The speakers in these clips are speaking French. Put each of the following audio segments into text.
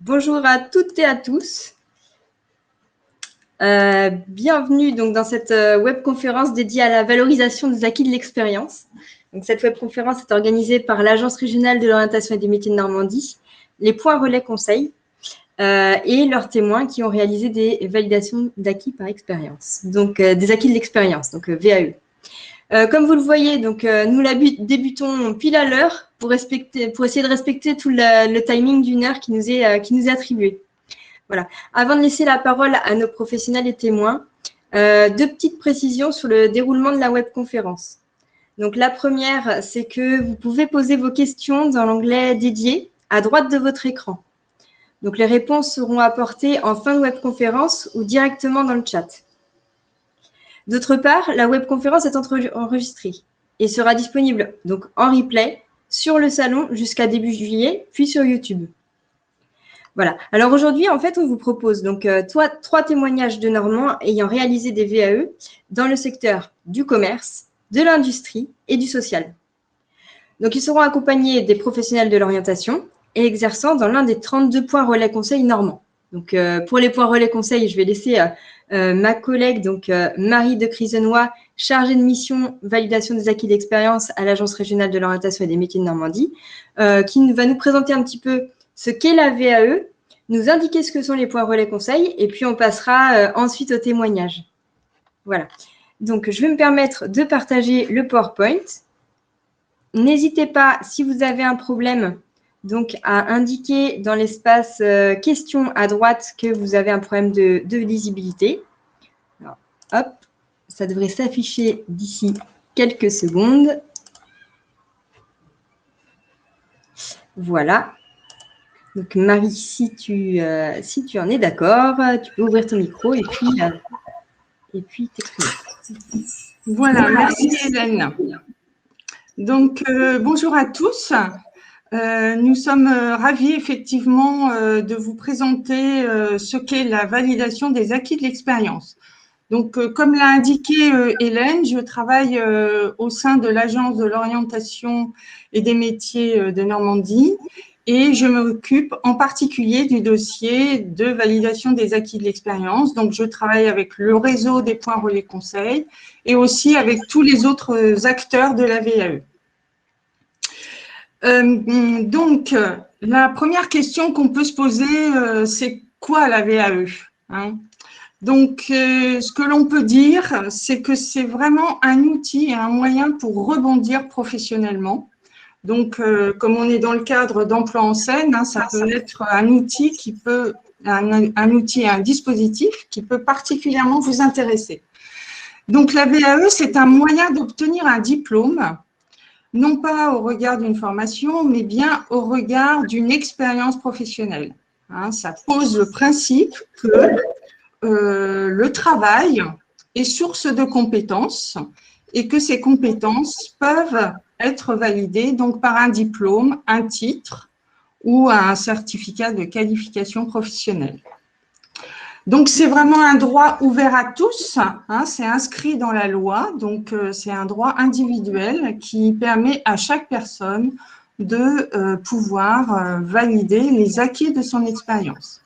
Bonjour à toutes et à tous. Bienvenue donc dans cette webconférence dédiée à la valorisation des acquis de l'expérience. Donc, cette webconférence est organisée par l'Agence régionale de l'orientation et des métiers de Normandie, les points relais conseils et leurs témoins qui ont réalisé des validations d'acquis par expérience, donc des acquis de l'expérience, donc VAE. Comme vous le voyez, donc, nous débutons pile à l'heure pour essayer de respecter tout le timing d'une heure qui nous est attribué. Voilà. Avant de laisser la parole à nos professionnels et témoins, deux petites précisions sur le déroulement de la webconférence. Donc, la première, c'est que vous pouvez poser vos questions dans l'onglet dédié à droite de votre écran. Donc, les réponses seront apportées en fin de webconférence ou directement dans le chat. D'autre part, la webconférence est enregistrée et sera disponible donc en replay sur le salon jusqu'à début juillet, puis sur YouTube. Voilà. Alors aujourd'hui, en fait, on vous propose donc trois témoignages de Normands ayant réalisé des VAE dans le secteur du commerce, de l'industrie et du social. Donc, ils seront accompagnés des professionnels de l'orientation et exerçant dans l'un des 32 points relais conseils normands. Donc, pour les points relais conseils, je vais laisser ma collègue, donc Marie de Crisenois, chargée de mission validation des acquis d'expérience à l'Agence régionale de l'orientation et des métiers de Normandie, qui va nous présenter un petit peu ce qu'est la VAE, nous indiquer ce que sont les points relais conseils, et puis on passera ensuite au témoignage. Voilà. Donc, je vais me permettre de partager le PowerPoint. N'hésitez pas, si vous avez un problème, donc à indiquer dans l'espace questions à droite que vous avez un problème de lisibilité. Alors, hop, ça devrait s'afficher d'ici quelques secondes. Voilà. Donc Marie, si tu en es d'accord, tu peux ouvrir ton micro et puis t'exprimer. Voilà, merci Hélène. Donc, bonjour à tous. Nous sommes ravis effectivement de vous présenter ce qu'est la validation des acquis de l'expérience. Donc, comme l'a indiqué Hélène, je travaille au sein de l'Agence de l'orientation et des métiers de Normandie et je m'occupe en particulier du dossier de validation des acquis de l'expérience. Donc, je travaille avec le réseau des points relais conseils et aussi avec tous les autres acteurs de la VAE. Donc, la première question qu'on peut se poser, c'est quoi la VAE, hein? Donc, ce que l'on peut dire, c'est que c'est vraiment un outil et un moyen pour rebondir professionnellement. Donc, comme on est dans le cadre d'emploi en scène, hein, ça peut être un outil un outil et un dispositif qui peut particulièrement vous intéresser. Donc, la VAE, c'est un moyen d'obtenir un diplôme, non pas au regard d'une formation, mais bien au regard d'une expérience professionnelle. Hein, ça pose le principe que le travail est source de compétences et que ces compétences peuvent être validées donc par un diplôme, un titre ou un certificat de qualification professionnelle. Donc, c'est vraiment un droit ouvert à tous, hein, c'est inscrit dans la loi, donc c'est un droit individuel qui permet à chaque personne de pouvoir valider les acquis de son expérience.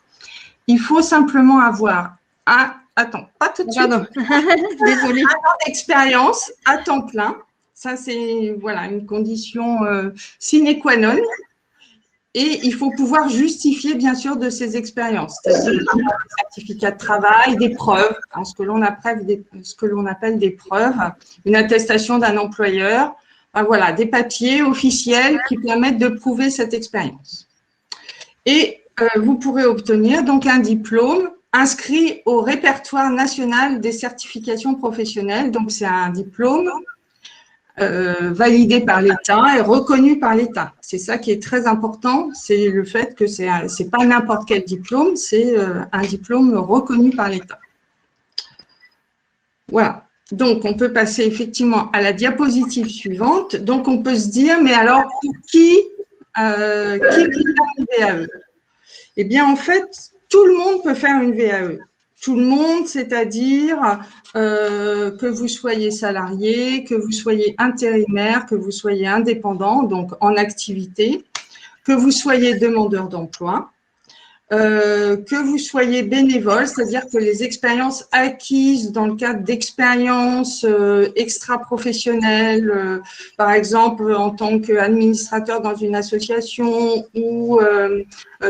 Il faut simplement avoir attends, pas tout de suite. Désolée. Un an d'expérience à temps plein. Ça, c'est voilà, une condition sine qua non. Et il faut pouvoir justifier, bien sûr, de ces expériences. C'est-à-dire des certificats de travail, des preuves, hein, ce que l'on appelle des preuves, une attestation d'un employeur, enfin, voilà, des papiers officiels qui permettent de prouver cette expérience. Et vous pourrez obtenir donc un diplôme inscrit au répertoire national des certifications professionnelles. Donc, c'est un diplôme validé par l'État et reconnu par l'État. C'est ça qui est très important, c'est le fait que c'est pas n'importe quel diplôme, c'est un diplôme reconnu par l'État. Voilà. Donc, on peut passer effectivement à la diapositive suivante. Donc, on peut se dire, mais alors, pour qui peut faire une VAE? Eh bien, en fait, tout le monde peut faire une VAE. Tout le monde, c'est-à-dire que vous soyez salarié, que vous soyez intérimaire, que vous soyez indépendant, donc en activité, que vous soyez demandeur d'emploi, que vous soyez bénévole, c'est-à-dire que les expériences acquises dans le cadre d'expériences extra-professionnelles, par exemple en tant qu'administrateur dans une association ou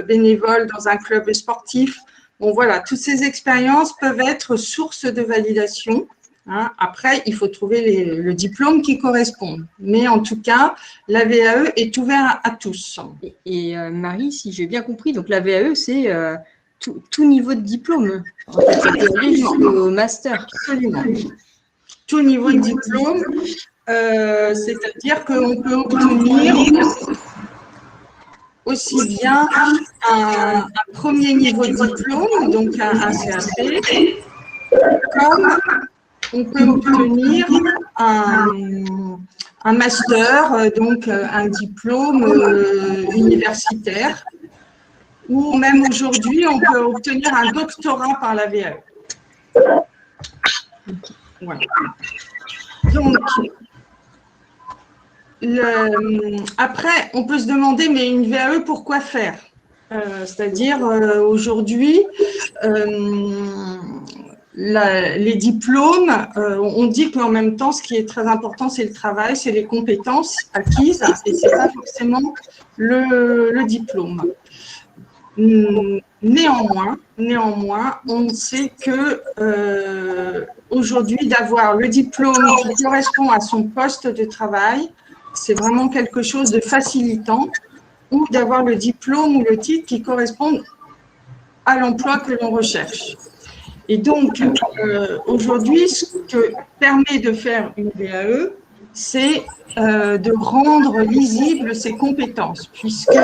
bénévole dans un club sportif. Bon, voilà, toutes ces expériences peuvent être source de validation. Hein. Après, il faut trouver le diplôme qui correspond. Mais en tout cas, la VAE est ouverte à tous. Et Marie, si j'ai bien compris, donc la VAE, c'est tout niveau de diplôme. En fait, ça peut aller jusqu'au master. Absolument. Tout niveau de diplôme, c'est-à-dire qu'on peut obtenir aussi bien un premier niveau de diplôme, donc un CAP, comme on peut obtenir un master, donc un diplôme universitaire, ou même aujourd'hui, on peut obtenir un doctorat par la VAE. Voilà. Donc, après, on peut se demander, mais une VAE, pourquoi faire? C'est-à-dire, aujourd'hui, les diplômes, on dit qu'en même temps, ce qui est très important, c'est le travail, c'est les compétences acquises, et ce n'est pas forcément le diplôme. Néanmoins, on sait que aujourd'hui, d'avoir le diplôme qui correspond à son poste de travail, c'est vraiment quelque chose de facilitant, ou d'avoir le diplôme ou le titre qui correspondent à l'emploi que l'on recherche. Et donc, aujourd'hui, ce que permet de faire une VAE, c'est de rendre lisibles ses compétences, puisque,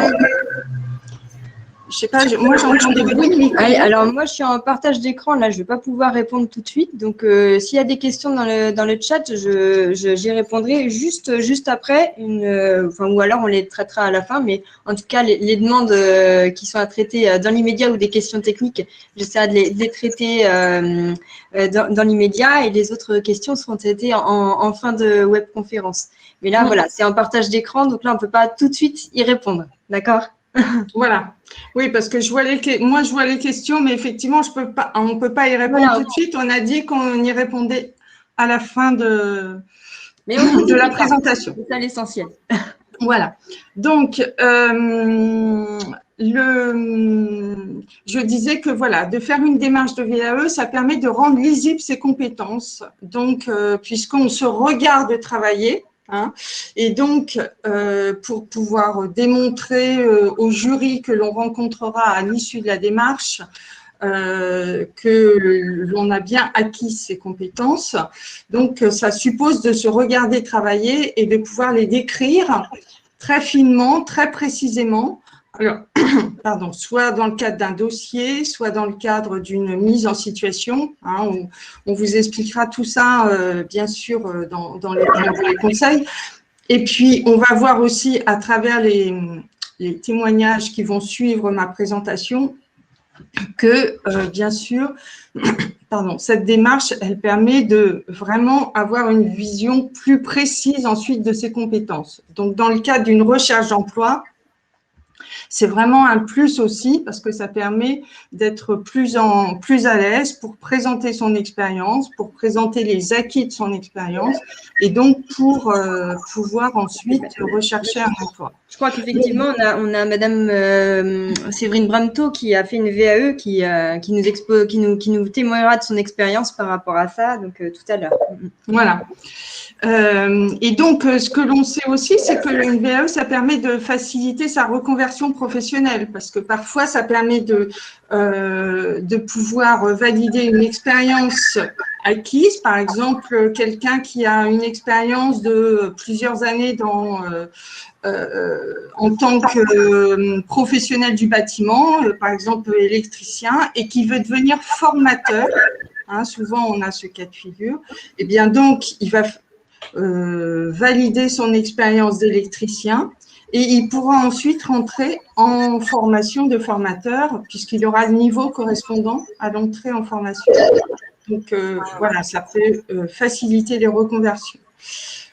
je ne sais pas, moi j'entends des bruits de micro. Alors moi, je suis en partage d'écran, là, je ne vais pas pouvoir répondre tout de suite. Donc, s'il y a des questions dans le chat, j'y répondrai juste après, ou alors on les traitera à la fin. Mais en tout cas, les demandes qui sont à traiter dans l'immédiat ou des questions techniques, j'essaierai de les traiter dans l'immédiat, et les autres questions seront traitées en fin de webconférence. Mais là, voilà, c'est en partage d'écran, donc là, on ne peut pas tout de suite y répondre. D'accord ? Voilà. Oui, parce que je vois les questions, mais effectivement, on ne peut pas y répondre tout de suite. On a dit qu'on y répondait à la fin de la présentation. C'est ça l'essentiel. Voilà. Donc, je disais que voilà, de faire une démarche de VAE, ça permet de rendre lisibles ses compétences. Donc, puisqu'on se regarde travailler, hein, et donc, pour pouvoir démontrer au jury que l'on rencontrera à l'issue de la démarche que l'on a bien acquis ces compétences. Donc, ça suppose de se regarder travailler et de pouvoir les décrire très finement, très précisément. Alors, pardon, soit dans le cadre d'un dossier, soit dans le cadre d'une mise en situation. Hein, on vous expliquera tout ça, bien sûr, dans les conseils. Et puis, on va voir aussi à travers les témoignages qui vont suivre ma présentation que, bien sûr, cette démarche, elle permet de vraiment avoir une vision plus précise ensuite de ses compétences. Donc, dans le cadre d'une recherche d'emploi, c'est vraiment un plus aussi parce que ça permet d'être plus à l'aise pour présenter son expérience, pour présenter les acquis de son expérience et donc pour pouvoir ensuite rechercher un emploi. Je crois qu'effectivement, on a Madame Séverine Bramto qui a fait une VAE qui nous témoignera de son expérience par rapport à ça, donc tout à l'heure. Voilà. Et donc, ce que l'on sait aussi, c'est que une VAE, ça permet de faciliter sa reconversion professionnelle parce que parfois, ça permet de pouvoir valider une expérience acquise. Par exemple, quelqu'un qui a une expérience de plusieurs années en tant que professionnel du bâtiment, par exemple électricien, et qui veut devenir formateur. Hein, souvent, on a ce cas de figure. Et bien donc, il va valider son expérience d'électricien et il pourra ensuite rentrer en formation de formateur puisqu'il aura le niveau correspondant à l'entrée en formation. Donc, voilà, ça peut faciliter les reconversions.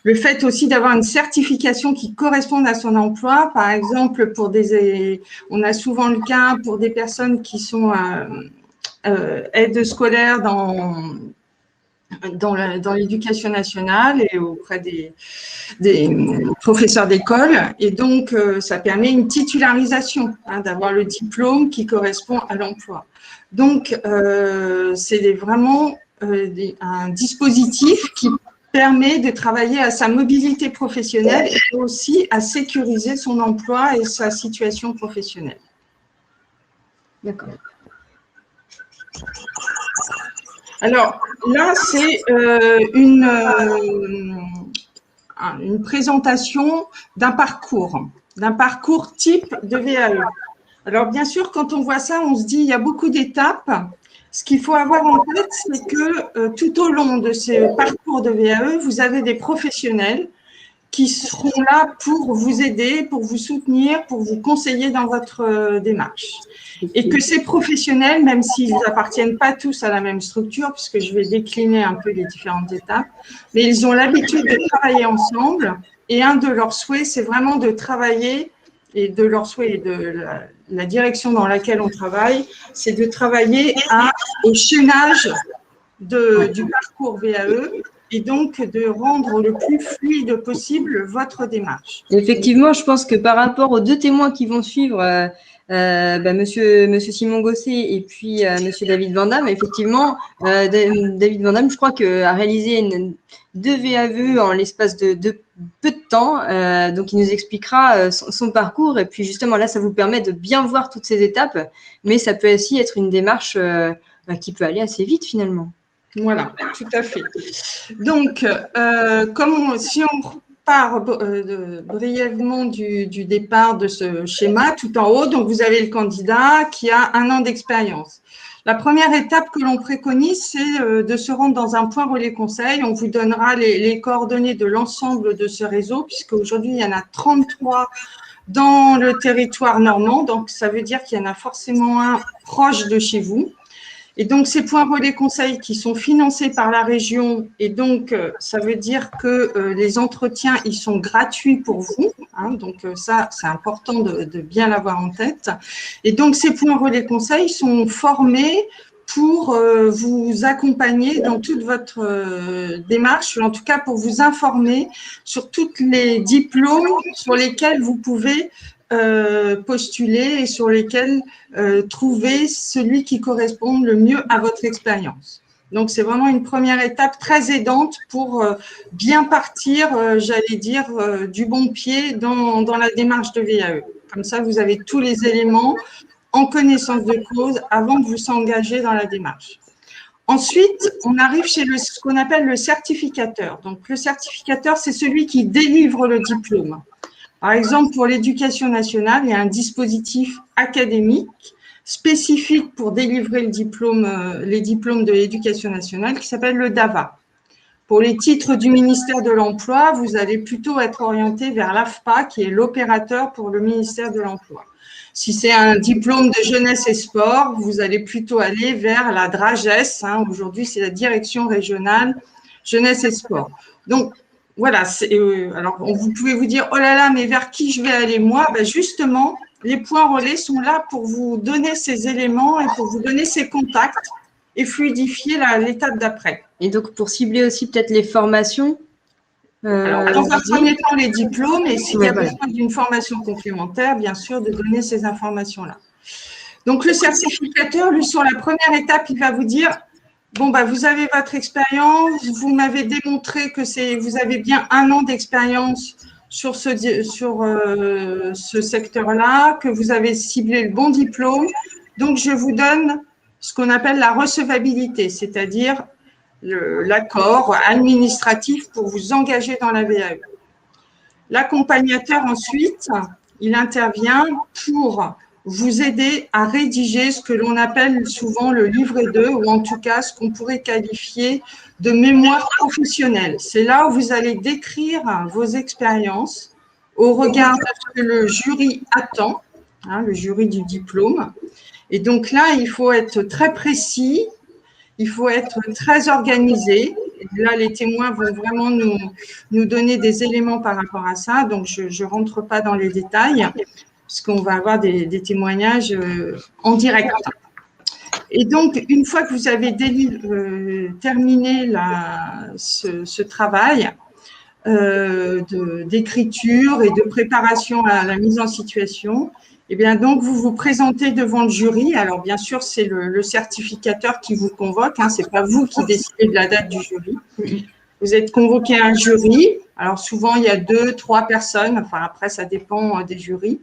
Le fait aussi d'avoir une certification qui corresponde à son emploi, par exemple, on a souvent le cas pour des personnes qui sont aides scolaires dans l'éducation nationale et auprès des professeurs d'école. Et donc, ça permet une titularisation, d'avoir le diplôme qui correspond à l'emploi. Donc, c'est vraiment un dispositif qui permet de travailler à sa mobilité professionnelle et aussi à sécuriser son emploi et sa situation professionnelle. D'accord. Alors là, c'est une présentation d'un parcours type de VAE. Alors bien sûr, quand on voit ça, on se dit il y a beaucoup d'étapes. Ce qu'il faut avoir en tête, c'est que tout au long de ce parcours de VAE, vous avez des professionnels qui seront là pour vous aider, pour vous soutenir, pour vous conseiller dans votre démarche. Et que ces professionnels, même s'ils n'appartiennent pas tous à la même structure, puisque je vais décliner un peu les différentes étapes, mais ils ont l'habitude de travailler ensemble. Et un de leurs souhaits, c'est vraiment de travailler, et de leurs souhaits et de la direction dans laquelle on travaille, c'est de travailler au chaînage du parcours VAE et donc de rendre le plus fluide possible votre démarche. Effectivement, je pense que par rapport aux deux témoins qui vont suivre, monsieur Simon Gosset et puis monsieur David Van Damme, effectivement, David Van Damme, je crois a réalisé 2 VAE en l'espace de peu de temps. Donc, il nous expliquera son parcours. Et puis, justement, là, ça vous permet de bien voir toutes ces étapes. Mais ça peut aussi être une démarche qui peut aller assez vite, finalement. Voilà, tout à fait. Donc, si on part brièvement du départ de ce schéma, tout en haut, donc vous avez le candidat qui a 1 an d'expérience. La première étape que l'on préconise, c'est de se rendre dans un point relais conseil. On vous donnera les coordonnées de l'ensemble de ce réseau, puisqu'aujourd'hui, il y en a 33 dans le territoire normand. Donc, ça veut dire qu'il y en a forcément un proche de chez vous. Et donc, ces points relais conseils qui sont financés par la région, et donc, ça veut dire que les entretiens, ils sont gratuits pour vous. Donc, ça, c'est important de bien l'avoir en tête. Et donc, ces points relais conseils sont formés pour vous accompagner dans toute votre démarche, ou en tout cas pour vous informer sur tous les diplômes sur lesquels vous pouvez postuler et sur lesquels trouver celui qui correspond le mieux à votre expérience. Donc, c'est vraiment une première étape très aidante pour bien partir, j'allais dire, du bon pied dans la démarche de VAE. Comme ça, vous avez tous les éléments en connaissance de cause avant de vous engager dans la démarche. Ensuite, on arrive chez ce qu'on appelle le certificateur. Donc, le certificateur, c'est celui qui délivre le diplôme. Par exemple, pour l'éducation nationale, il y a un dispositif académique spécifique pour délivrer les diplômes de l'éducation nationale qui s'appelle le DAVA. Pour les titres du ministère de l'Emploi, vous allez plutôt être orienté vers l'AFPA, qui est l'opérateur pour le ministère de l'Emploi. Si c'est un diplôme de jeunesse et sport, vous allez plutôt aller vers la DRAGES. Aujourd'hui, c'est la direction régionale jeunesse et sport. Donc, voilà, alors vous pouvez vous dire, oh là là, mais vers qui je vais aller moi? Justement, les points relais sont là pour vous donner ces éléments et pour vous donner ces contacts et fluidifier l'étape d'après. Et donc, pour cibler aussi peut-être les formations alors, dans un premier temps, les diplômes, et s'il y a besoin d'une formation complémentaire, bien sûr, de donner ces informations-là. Donc, le certificateur, lui, sur la première étape, il va vous dire, bon, vous avez votre expérience, vous m'avez démontré que vous avez bien 1 an d'expérience sur ce secteur-là, que vous avez ciblé le bon diplôme. Donc, je vous donne ce qu'on appelle la recevabilité, c'est-à-dire l'accord administratif pour vous engager dans la VAE. L'accompagnateur, ensuite, il intervient pour vous aider à rédiger ce que l'on appelle souvent le livret 2, ou en tout cas ce qu'on pourrait qualifier de mémoire professionnelle. C'est là où vous allez décrire vos expériences au regard de ce que le jury attend, le jury du diplôme. Et donc là, il faut être très précis il faut être très organisé. Et là, les témoins vont vraiment nous donner des éléments par rapport à ça. Donc, je ne rentre pas dans les détails, puisqu'on va avoir des témoignages en direct. Et donc, une fois que vous avez terminé ce travail d'écriture et de préparation à la mise en situation, eh bien, donc, vous vous présentez devant le jury. Alors, bien sûr, c'est le certificateur qui vous convoque, hein, ce n'est pas vous qui décidez de la date du jury. Vous êtes convoqué à un jury. Alors, souvent, il y a 2, 3 personnes. Enfin, après, ça dépend des jurys.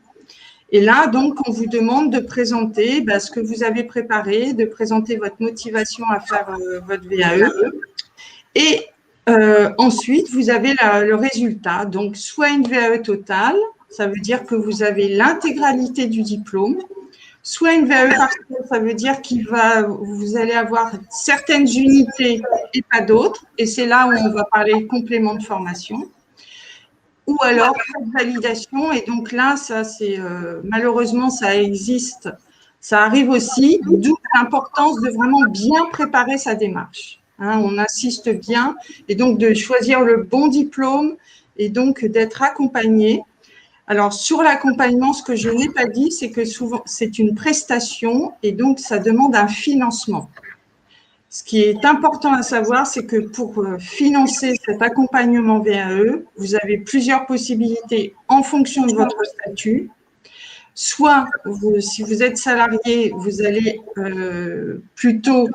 Et là, donc, on vous demande de présenter ce que vous avez préparé, de présenter votre motivation à faire votre VAE. Et ensuite, vous avez le résultat. Donc, soit une VAE totale, ça veut dire que vous avez l'intégralité du diplôme, soit une VAE partielle, ça veut dire vous allez avoir certaines unités et pas d'autres. Et c'est là où on va parler complément de formation. Ou alors validation. Et donc là, ça c'est malheureusement ça existe, ça arrive aussi, d'où l'importance de vraiment bien préparer sa démarche. Hein, on insiste bien et donc de choisir le bon diplôme et donc d'être accompagné. Alors sur l'accompagnement, ce que je n'ai pas dit, c'est que souvent c'est une prestation et donc ça demande un financement. Ce qui est important à savoir, c'est que pour financer cet accompagnement VAE, vous avez plusieurs possibilités en fonction de votre statut. Soit, si vous êtes salarié, vous allez plutôt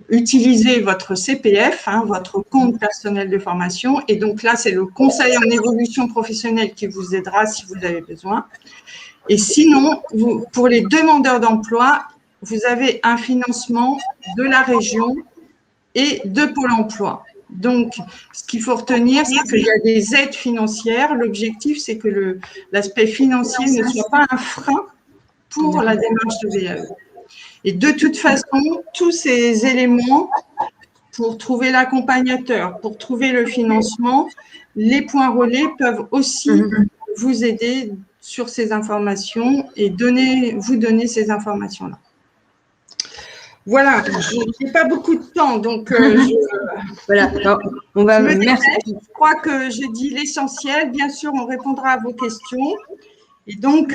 utiliser votre CPF, hein, votre compte personnel de formation. Et donc là, c'est le conseil en évolution professionnelle qui vous aidera si vous avez besoin. Et sinon, pour les demandeurs d'emploi, vous avez un financement de la région et de Pôle emploi. Donc, ce qu'il faut retenir, c'est qu'il y a des aides financières. L'objectif, c'est que l'aspect financier ne soit pas un frein pour la démarche de VAE. Et de toute façon, tous ces éléments, pour trouver l'accompagnateur, pour trouver le financement, les points relais peuvent aussi vous aider sur ces informations et vous donner ces informations-là. Voilà, je n'ai pas beaucoup de temps, donc voilà, on va je crois que j'ai dit l'essentiel. Bien sûr, on répondra à vos questions. Et donc,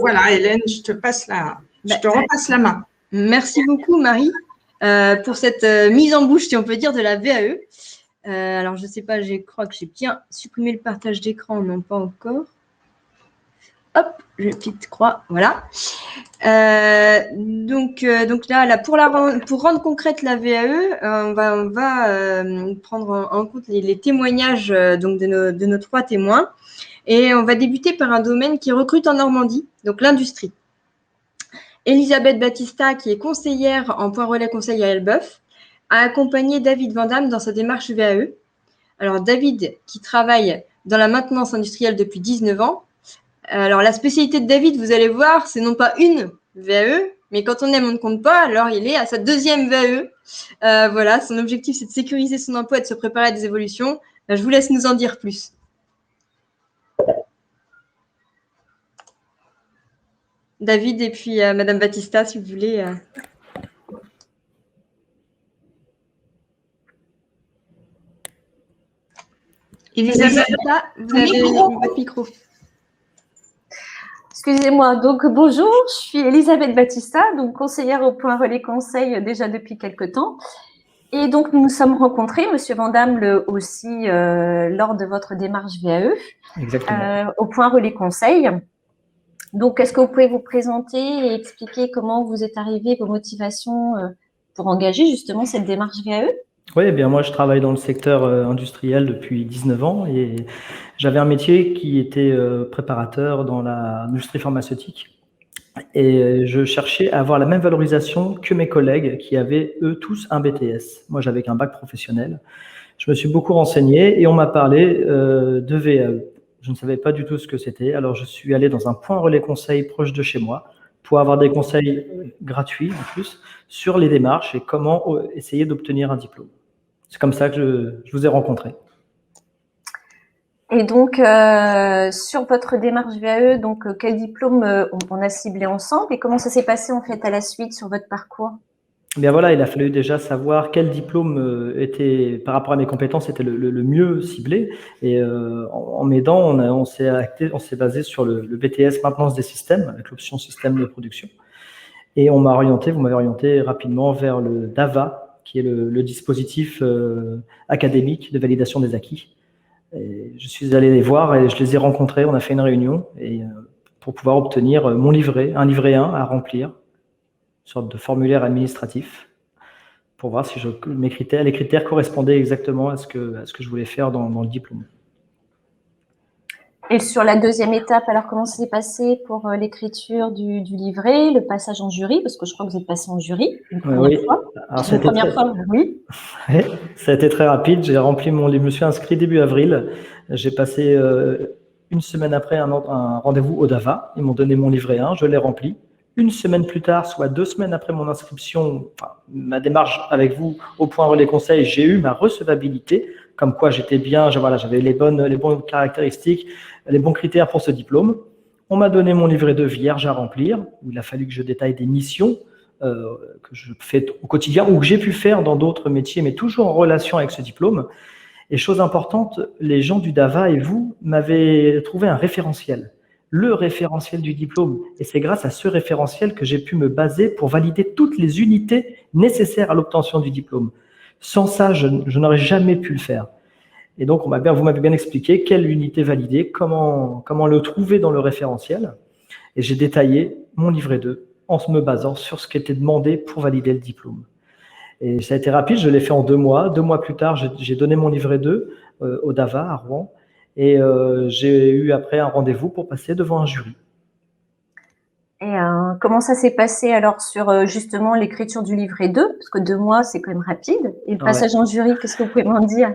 voilà, Hélène, je te repasse la main. Merci beaucoup, Marie, pour cette mise en bouche, si on peut dire, de la VAE. Alors, je ne sais pas, je crois que j'ai bien supprimé le partage d'écran, non pas encore. Hop, je petite croix, voilà. Donc là, pour rendre concrète la VAE, on va prendre en compte les témoignages donc de nos 3 témoins. Et on va débuter par un domaine qui recrute en Normandie, donc l'industrie. Elisabeth Battista, qui est conseillère en point relais conseil à Elbeuf, a accompagné David Vandamme dans sa démarche VAE. Alors, David, qui travaille dans la maintenance industrielle depuis 19 ans. Alors, la spécialité de David, vous allez voir, c'est non pas une VAE, mais quand on aime, on ne compte pas. Alors, il est à sa 2e VAE. Voilà, son objectif, c'est de sécuriser son emploi et de se préparer à des évolutions. Je vous laisse nous en dire plus. David et puis Madame Battista, si vous voulez. Elisabeth, vous avez votre micro. Excusez-moi, donc bonjour, je suis Elisabeth Battista, donc conseillère au point relais conseil déjà depuis quelques temps. Et donc nous nous sommes rencontrés, Monsieur Vandamme aussi, lors de votre démarche VAE, au point relais conseil. Donc, est-ce que vous pouvez vous présenter et expliquer comment vous êtes arrivé, vos motivations pour engager justement cette démarche VAE? Oui, eh bien moi je travaille dans le secteur industriel depuis 19 ans et j'avais un métier qui était préparateur dans l'industrie pharmaceutique et je cherchais à avoir la même valorisation que mes collègues qui avaient eux tous un BTS. Moi j'avais qu'un bac professionnel. Je me suis beaucoup renseigné et on m'a parlé de VAE. Je ne savais pas du tout ce que c'était, alors je suis allé dans un point relais conseil proche de chez moi pour avoir des conseils gratuits en plus sur les démarches et comment essayer d'obtenir un diplôme. C'est comme ça que je vous ai rencontré. Et donc, sur votre démarche VAE, donc quel diplôme on a ciblé ensemble et comment ça s'est passé en fait à la suite sur votre parcours? bien voilà, il a fallu déjà savoir quel diplôme était, par rapport à mes compétences, était le mieux ciblé. Et en m'aidant, on s'est basé sur le BTS maintenance des systèmes, avec l'option système de production. Et vous m'avez orienté rapidement vers le DAVA, qui est le dispositif académique de validation des acquis. Et je suis allé les voir et je les ai rencontrés, on a fait une réunion pour pouvoir obtenir un livret 1 à remplir, une sorte de formulaire administratif, pour voir si les critères correspondaient exactement à ce que je voulais faire dans le diplôme. Et sur la deuxième étape, alors comment ça s'est passé pour l'écriture du livret, le passage en jury, parce que je crois que vous êtes passé en jury une première fois. Alors, Une première fois, oui. Ouais, ça a été très rapide. J'ai rempli je me suis inscrit début avril. J'ai passé une semaine après un rendez-vous au DAVA. Ils m'ont donné mon livret 1, je l'ai rempli. Une semaine plus tard, soit 2 semaines après mon inscription, ma démarche avec vous au point relais conseil, j'ai eu ma recevabilité, comme quoi j'étais bien, j'avais les bonnes caractéristiques, les bons critères pour ce diplôme. On m'a donné mon livret 2 vierge à remplir, où il a fallu que je détaille des missions que je fais au quotidien ou que j'ai pu faire dans d'autres métiers, mais toujours en relation avec ce diplôme. Et chose importante, les gens du DAVA et vous m'avez trouvé un référentiel, le référentiel du diplôme. Et c'est grâce à ce référentiel que j'ai pu me baser pour valider toutes les unités nécessaires à l'obtention du diplôme. Sans ça, je n'aurais jamais pu le faire. Et donc, vous m'avez bien expliqué quelle unité valider, comment le trouver dans le référentiel. Et j'ai détaillé mon livret 2 en me basant sur ce qui était demandé pour valider le diplôme. Et ça a été rapide, je l'ai fait en 2 mois. 2 mois plus tard, j'ai donné mon livret 2 au DAVA à Rouen. Et j'ai eu après un rendez-vous pour passer devant un jury. Et comment ça s'est passé alors sur justement l'écriture du livret 2? Parce que 2 mois, c'est quand même rapide. Et le passage en jury, qu'est-ce que vous pouvez m'en dire?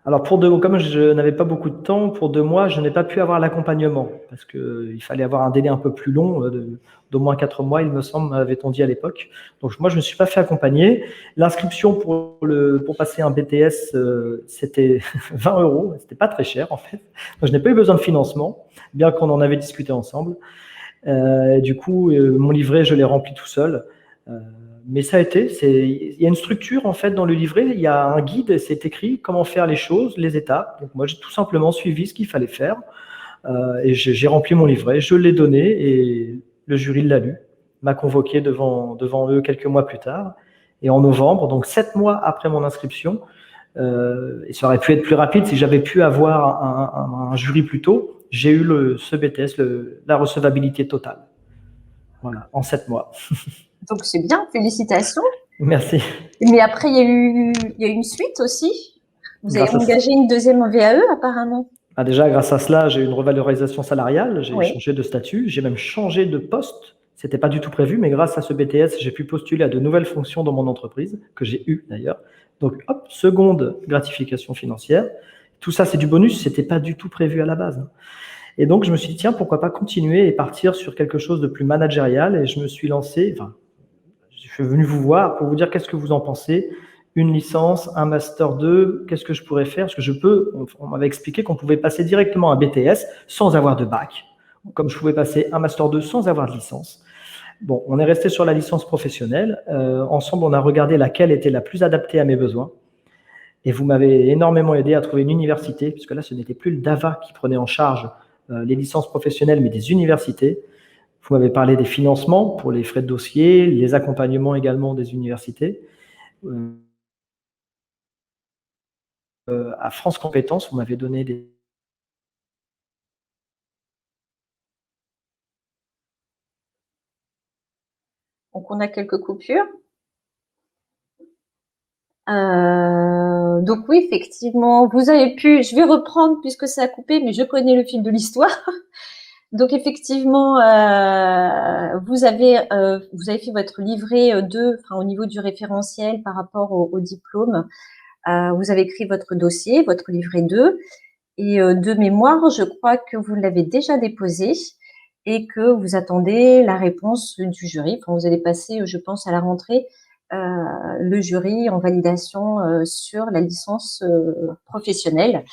Alors, comme je n'avais pas beaucoup de temps, pour 2 mois, je n'ai pas pu avoir l'accompagnement parce qu'il fallait avoir un délai un peu plus long, d'au moins 4 mois, il me semble, m'avait-on dit à l'époque. Donc, moi, je ne me suis pas fait accompagner. L'inscription pour passer un BTS, c'était 20 €. C'était pas très cher, en fait. Donc, je n'ai pas eu besoin de financement, bien qu'on en avait discuté ensemble. Du coup, mon livret, je l'ai rempli tout seul. Mais ça a été, il y a une structure en fait dans le livret, il y a un guide, c'est écrit comment faire les choses, les étapes. Donc moi j'ai tout simplement suivi ce qu'il fallait faire et j'ai rempli mon livret, je l'ai donné et le jury l'a lu, m'a convoqué devant eux quelques mois plus tard. Et en novembre, donc 7 mois après mon inscription, et ça aurait pu être plus rapide si j'avais pu avoir un jury plus tôt, j'ai eu ce BTS, la recevabilité totale. Voilà, en 7 mois. Donc c'est bien, félicitations. Merci. Mais après, il y a eu une suite aussi. Vous avez engagé une deuxième VAE apparemment. Déjà, grâce à cela, j'ai eu une revalorisation salariale, j'ai changé de statut, j'ai même changé de poste. C'était pas du tout prévu, mais grâce à ce BTS, j'ai pu postuler à de nouvelles fonctions dans mon entreprise, que j'ai eu d'ailleurs. Donc, hop, seconde gratification financière. Tout ça, c'est du bonus, c'était pas du tout prévu à la base. Et donc, je me suis dit, tiens, pourquoi pas continuer et partir sur quelque chose de plus managérial. Et je me suis lancé, je suis venu vous voir pour vous dire qu'est-ce que vous en pensez. Une licence, un master 2, qu'est-ce que je pourrais faire? Parce que on m'avait expliqué qu'on pouvait passer directement un BTS sans avoir de bac, comme je pouvais passer un master 2 sans avoir de licence. Bon, on est resté sur la licence professionnelle. Ensemble, on a regardé laquelle était la plus adaptée à mes besoins. Et vous m'avez énormément aidé à trouver une université, puisque là, ce n'était plus le DAVA qui prenait en charge les licences professionnelles, mais des universités. Vous m'avez parlé des financements pour les frais de dossier, les accompagnements également des universités. À France Compétences, vous m'avez donné des... Donc, on a quelques coupures. Donc oui, effectivement, vous avez pu, je vais reprendre puisque ça a coupé, mais je connais le fil de l'histoire. Donc effectivement, vous avez fait votre livret 2, enfin, au niveau du référentiel par rapport au diplôme. Vous avez écrit votre dossier, votre livret 2, et de mémoire, je crois que vous l'avez déjà déposé et que vous attendez la réponse du jury. Enfin, vous allez passer, je pense, à la rentrée, le jury en validation sur la licence professionnelle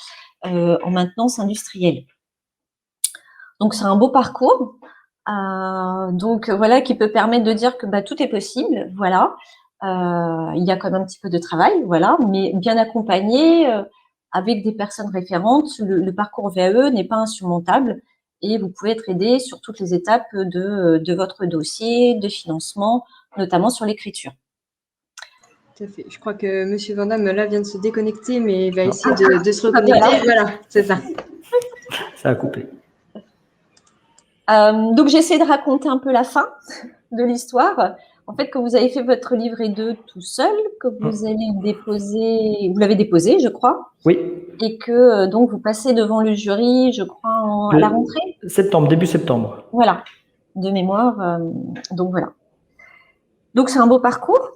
en maintenance industrielle. Donc, c'est un beau parcours. Donc, voilà, qui peut permettre de dire que tout est possible. Voilà. il y a quand même un petit peu de travail, voilà, mais bien accompagné, avec des personnes référentes, le parcours VAE n'est pas insurmontable et vous pouvez être aidé sur toutes les étapes de votre dossier, de financement, notamment sur l'écriture. Tout à fait. Je crois que Monsieur Vandamme, là, vient de se déconnecter, mais il va Non. essayer de se reconnecter. Voilà, c'est ça. Ça a coupé. Donc, j'ai essayé de raconter un peu la fin de l'histoire. En fait, que vous avez fait votre livret 2 tout seul, que vous allez le déposer, vous l'avez déposé, je crois, Oui, et que donc vous passez devant le jury, je crois, à la rentrée. septembre, début septembre. Voilà, de mémoire. Donc voilà. Donc c'est un beau parcours.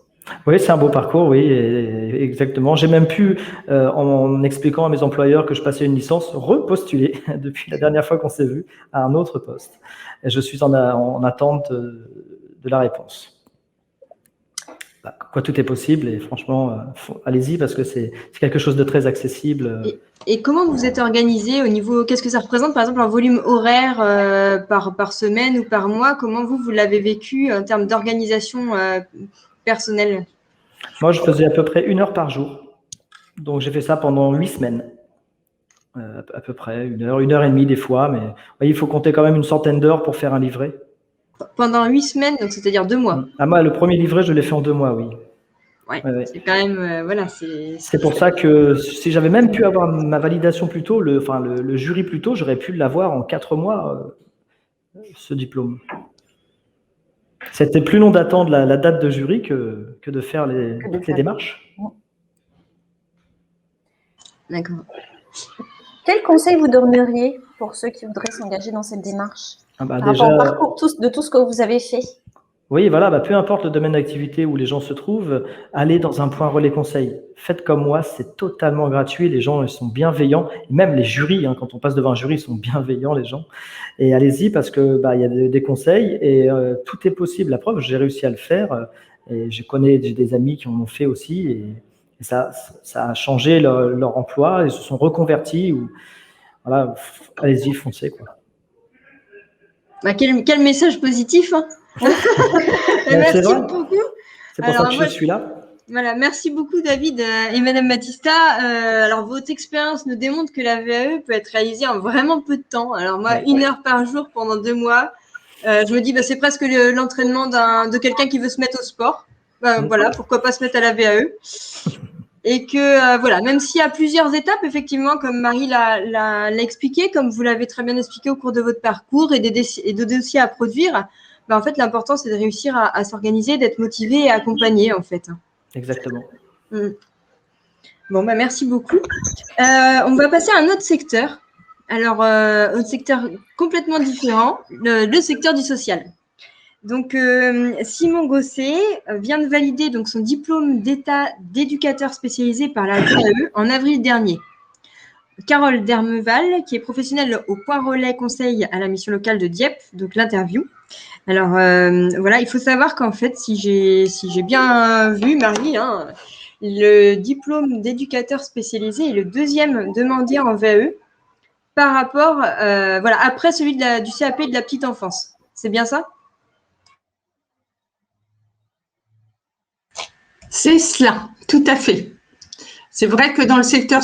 Oui, c'est un beau parcours, oui, exactement. J'ai même pu, en expliquant à mes employeurs que je passais une licence, repostuler depuis la dernière fois qu'on s'est vu à un autre poste. Et je suis en attente de la réponse. Quoi, tout est possible et franchement, allez-y parce que c'est quelque chose de très accessible. Et comment vous êtes organisé au niveau, qu'est-ce que ça représente par exemple en volume horaire par semaine ou par mois? Comment vous l'avez vécu en termes d'organisation personnelle? Moi, je faisais à peu près 1 heure par jour. Donc, j'ai fait ça pendant 8 semaines. À peu près 1 heure et demie des fois. Mais voyez, il faut compter quand même une centaine d'heures pour faire un livret. Pendant 8 semaines, donc c'est-à-dire 2 mois. Ah, moi, le premier livret, je l'ai fait en 2 mois, oui. Ouais, Ouais. c'est quand même, voilà. C'est pour ça que si j'avais même pu avoir ma validation plus tôt, le jury plus tôt, j'aurais pu l'avoir en 4 mois, ce diplôme. C'était plus long d'attendre la date de jury que de faire toutes les démarches. D'accord. Quel conseil vous donneriez pour ceux qui voudraient s'engager dans cette démarche Par rapport au parcours de tout ce que vous avez fait? Oui, voilà, peu importe le domaine d'activité où les gens se trouvent, allez dans un point relais conseil. Faites comme moi, c'est totalement gratuit, les gens ils sont bienveillants, et même les jurys, quand on passe devant un jury, ils sont bienveillants les gens. Et allez-y parce que il y a des conseils et tout est possible. La preuve, j'ai réussi à le faire et j'ai des amis qui en ont fait aussi et ça a changé leur emploi, ils se sont reconvertis. Voilà, allez-y, foncez quoi. Quel message positif, hein. Merci beaucoup. C'est pour ça que je suis là. Voilà, merci beaucoup David et Madame Battista. Alors votre expérience nous démontre que la VAE peut être réalisée en vraiment peu de temps. Alors moi, 1 heure par jour pendant 2 mois, je me dis c'est presque l'entraînement de quelqu'un qui veut se mettre au sport. Voilà, pourquoi pas se mettre à la VAE. Et que voilà, même s'il y a plusieurs étapes, effectivement, comme Marie l'a expliqué, comme vous l'avez très bien expliqué au cours de votre parcours et de dossiers à produire, en fait, l'important, c'est de réussir à s'organiser, d'être motivé et accompagné, en fait. Exactement. Bon, merci beaucoup. On va passer à un autre secteur. Alors, un secteur complètement différent, le secteur du social. Donc, Simon Gosset vient de valider donc, son diplôme d'état d'éducateur spécialisé par la VAE en avril dernier. Carole Dermeval, qui est professionnelle au point relais conseil à la mission locale de Dieppe, donc l'interview. Alors, voilà, il faut savoir qu'en fait, si j'ai bien vu, Marie, le diplôme d'éducateur spécialisé est le 2e demandé en VAE par rapport, après celui du CAP de la petite enfance. C'est bien ça ? C'est cela, tout à fait. C'est vrai que dans le secteur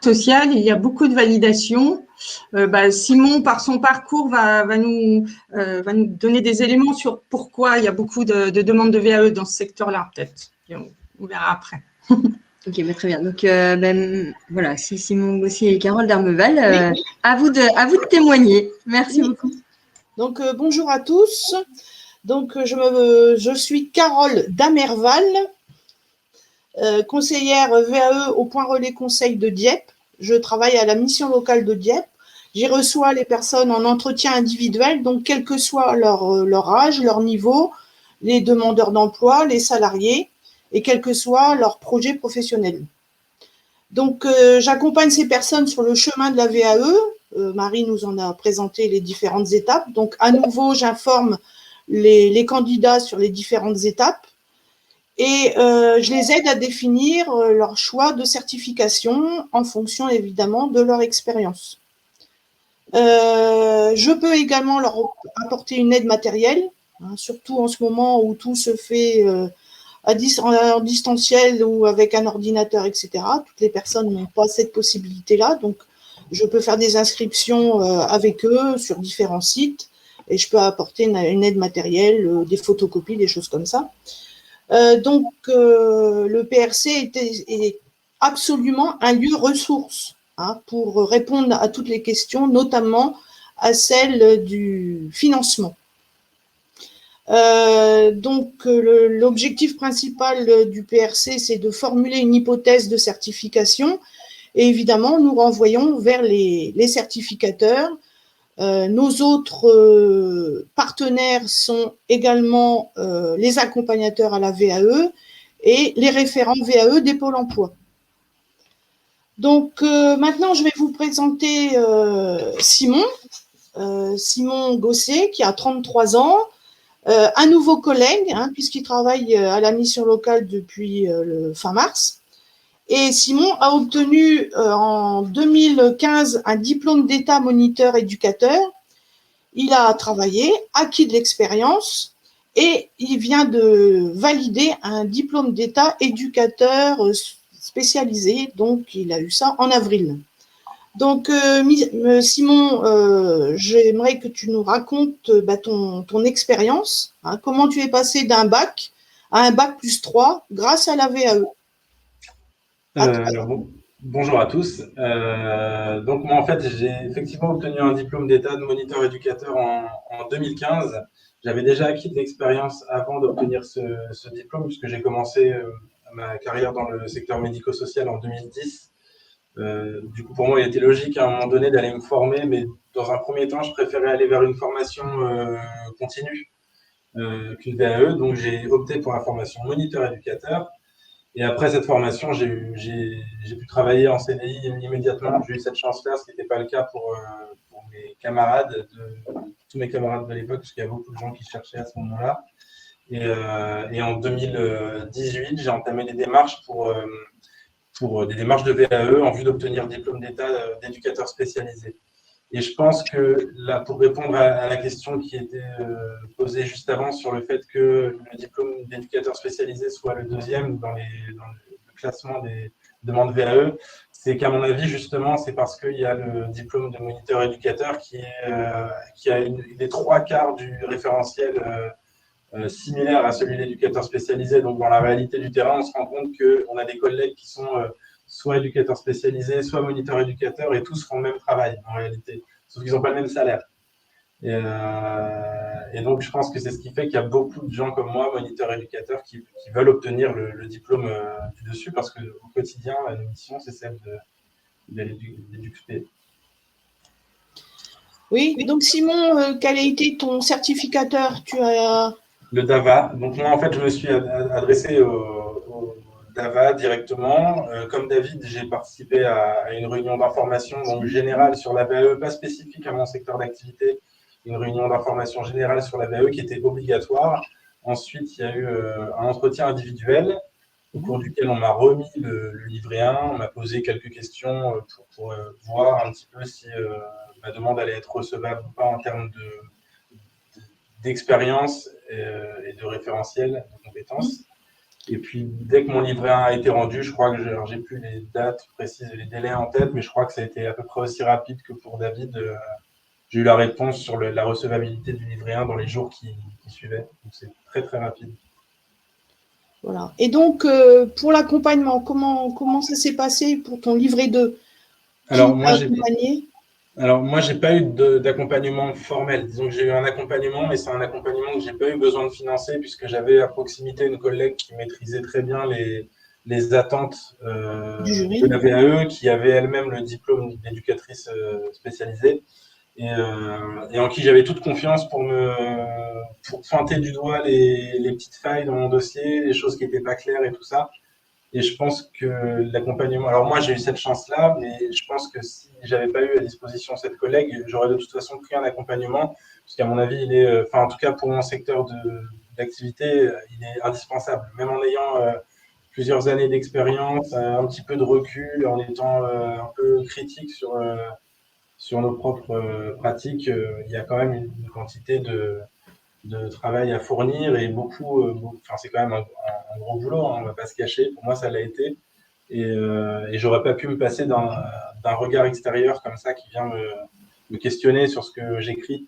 social, il y a beaucoup de validations. Simon, par son parcours, va nous donner des éléments sur pourquoi il y a beaucoup de demandes de VAE dans ce secteur-là, peut-être. On verra après. Ok, très bien. Donc, voilà, si Simon Gosset et Carole Dermeval, oui. à vous de témoigner. Merci beaucoup. Donc, bonjour à tous. Donc, je suis Carole Damerval, conseillère VAE au point relais conseil de Dieppe. Je travaille à la mission locale de Dieppe. J'y reçois les personnes en entretien individuel, donc quel que soit leur âge, leur niveau, les demandeurs d'emploi, les salariés, et quel que soit leur projet professionnel. Donc, j'accompagne ces personnes sur le chemin de la VAE. Marie nous en a présenté les différentes étapes. Donc, à nouveau, j'informe les candidats sur les différentes étapes et je les aide à définir leur choix de certification en fonction évidemment de leur expérience. Je peux également leur apporter une aide matérielle hein, surtout en ce moment où tout se fait en distanciel ou avec un ordinateur, etc. Toutes les personnes n'ont pas cette possibilité-là, donc je peux faire des inscriptions avec eux sur différents sites et je peux apporter une aide matérielle, des photocopies, des choses comme ça. Donc, le PRC est absolument un lieu ressource, hein, pour répondre à toutes les questions, notamment à celle du financement. Donc, l'objectif principal du PRC, c'est de formuler une hypothèse de certification et évidemment, nous renvoyons vers les certificateurs. Nos autres partenaires sont également les accompagnateurs à la VAE et les référents VAE des pôles emploi. Donc, maintenant, je vais vous présenter Simon Gosset, qui a 33 ans, un nouveau collègue, hein, puisqu'il travaille à la mission locale depuis le fin mars. Et Simon a obtenu en 2015 un diplôme d'État moniteur éducateur. Il a travaillé, acquis de l'expérience et il vient de valider un diplôme d'État éducateur spécialisé. Donc, il a eu ça en avril. Donc, Simon, j'aimerais que tu nous racontes ton expérience, hein, comment tu es passé d'un bac à un bac +3 grâce à la VAE. Bonjour à tous. Donc moi en fait j'ai effectivement obtenu un diplôme d'état de moniteur éducateur en 2015. J'avais déjà acquis de l'expérience avant d'obtenir ce diplôme puisque j'ai commencé ma carrière dans le secteur médico-social en 2010. Du coup pour moi il était logique à un moment donné d'aller me former, mais dans un premier temps je préférais aller vers une formation continue qu'une VAE. Donc j'ai opté pour la formation moniteur éducateur. Et après cette formation, j'ai pu travailler en CDI immédiatement. J'ai eu cette chance-là, ce qui n'était pas le cas pour mes camarades, tous mes camarades de l'époque, parce qu'il y a beaucoup de gens qui cherchaient à ce moment-là. Et en 2018, j'ai entamé des démarches pour des démarches de VAE en vue d'obtenir le diplôme d'État d'éducateur spécialisé. Et je pense que là, pour répondre à la question qui était posée juste avant sur le fait que le diplôme d'éducateur spécialisé soit le deuxième dans le classement des demandes VAE, c'est qu'à mon avis, justement, c'est parce qu'il y a le diplôme de moniteur éducateur qui a les 3/4 du référentiel similaire à celui d'éducateur spécialisé. Donc, dans la réalité du terrain, on se rend compte qu'on a des collègues qui sont soit éducateurs spécialisés, soit moniteurs éducateurs, et tous font le même travail en réalité, sauf qu'ils n'ont pas le même salaire. Et donc, je pense que c'est ce qui fait qu'il y a beaucoup de gens comme moi, moniteurs éducateurs, qui veulent obtenir le diplôme du dessus, parce qu'au quotidien, la mission, c'est celle d'éduquer. Oui, donc Simon, quel a été ton certificateur? Le DAVA. Donc moi, en fait, je me suis adressé au DAVA directement. Comme David, j'ai participé à une réunion d'information générale sur la VAE, pas spécifique à mon secteur d'activité, une réunion d'information générale sur la VAE qui était obligatoire. Ensuite, il y a eu un entretien individuel au cours duquel on m'a remis le livret 1, on m'a posé quelques questions pour voir un petit peu si ma demande allait être recevable ou pas en termes d'expérience et de référentiel de compétences. Et puis, dès que mon livret 1 a été rendu, je crois que j'ai plus les dates précises et les délais en tête, mais je crois que ça a été à peu près aussi rapide que pour David. J'ai eu la réponse sur la recevabilité du livret 1 dans les jours qui suivaient. Donc, c'est très, très rapide. Voilà. Et donc, pour l'accompagnement, comment ça s'est passé pour ton livret 2? Alors, moi, j'ai pas eu d'accompagnement formel. Disons que j'ai eu un accompagnement, mais c'est un accompagnement que j'ai pas eu besoin de financer puisque j'avais à proximité une collègue qui maîtrisait très bien les attentes de la VAE, qui avait elle-même le diplôme d'éducatrice spécialisée et en qui j'avais toute confiance pour pointer du doigt les petites failles dans mon dossier, les choses qui n'étaient pas claires et tout ça. Et je pense que l'accompagnement… Alors moi, j'ai eu cette chance-là, mais je pense que si j'avais pas eu à disposition cette collègue, j'aurais de toute façon pris un accompagnement, parce qu'à mon avis, il est… Enfin, en tout cas, pour mon secteur d'activité, il est indispensable. Même en ayant plusieurs années d'expérience, un petit peu de recul, en étant un peu critique sur nos propres pratiques, il y a quand même une quantité de travail à fournir et enfin, c'est quand même un gros boulot, hein, on ne va pas se cacher. Pour moi, ça l'a été. Et j'aurais pas pu me passer d'un regard extérieur comme ça qui vient me questionner sur ce que j'écris.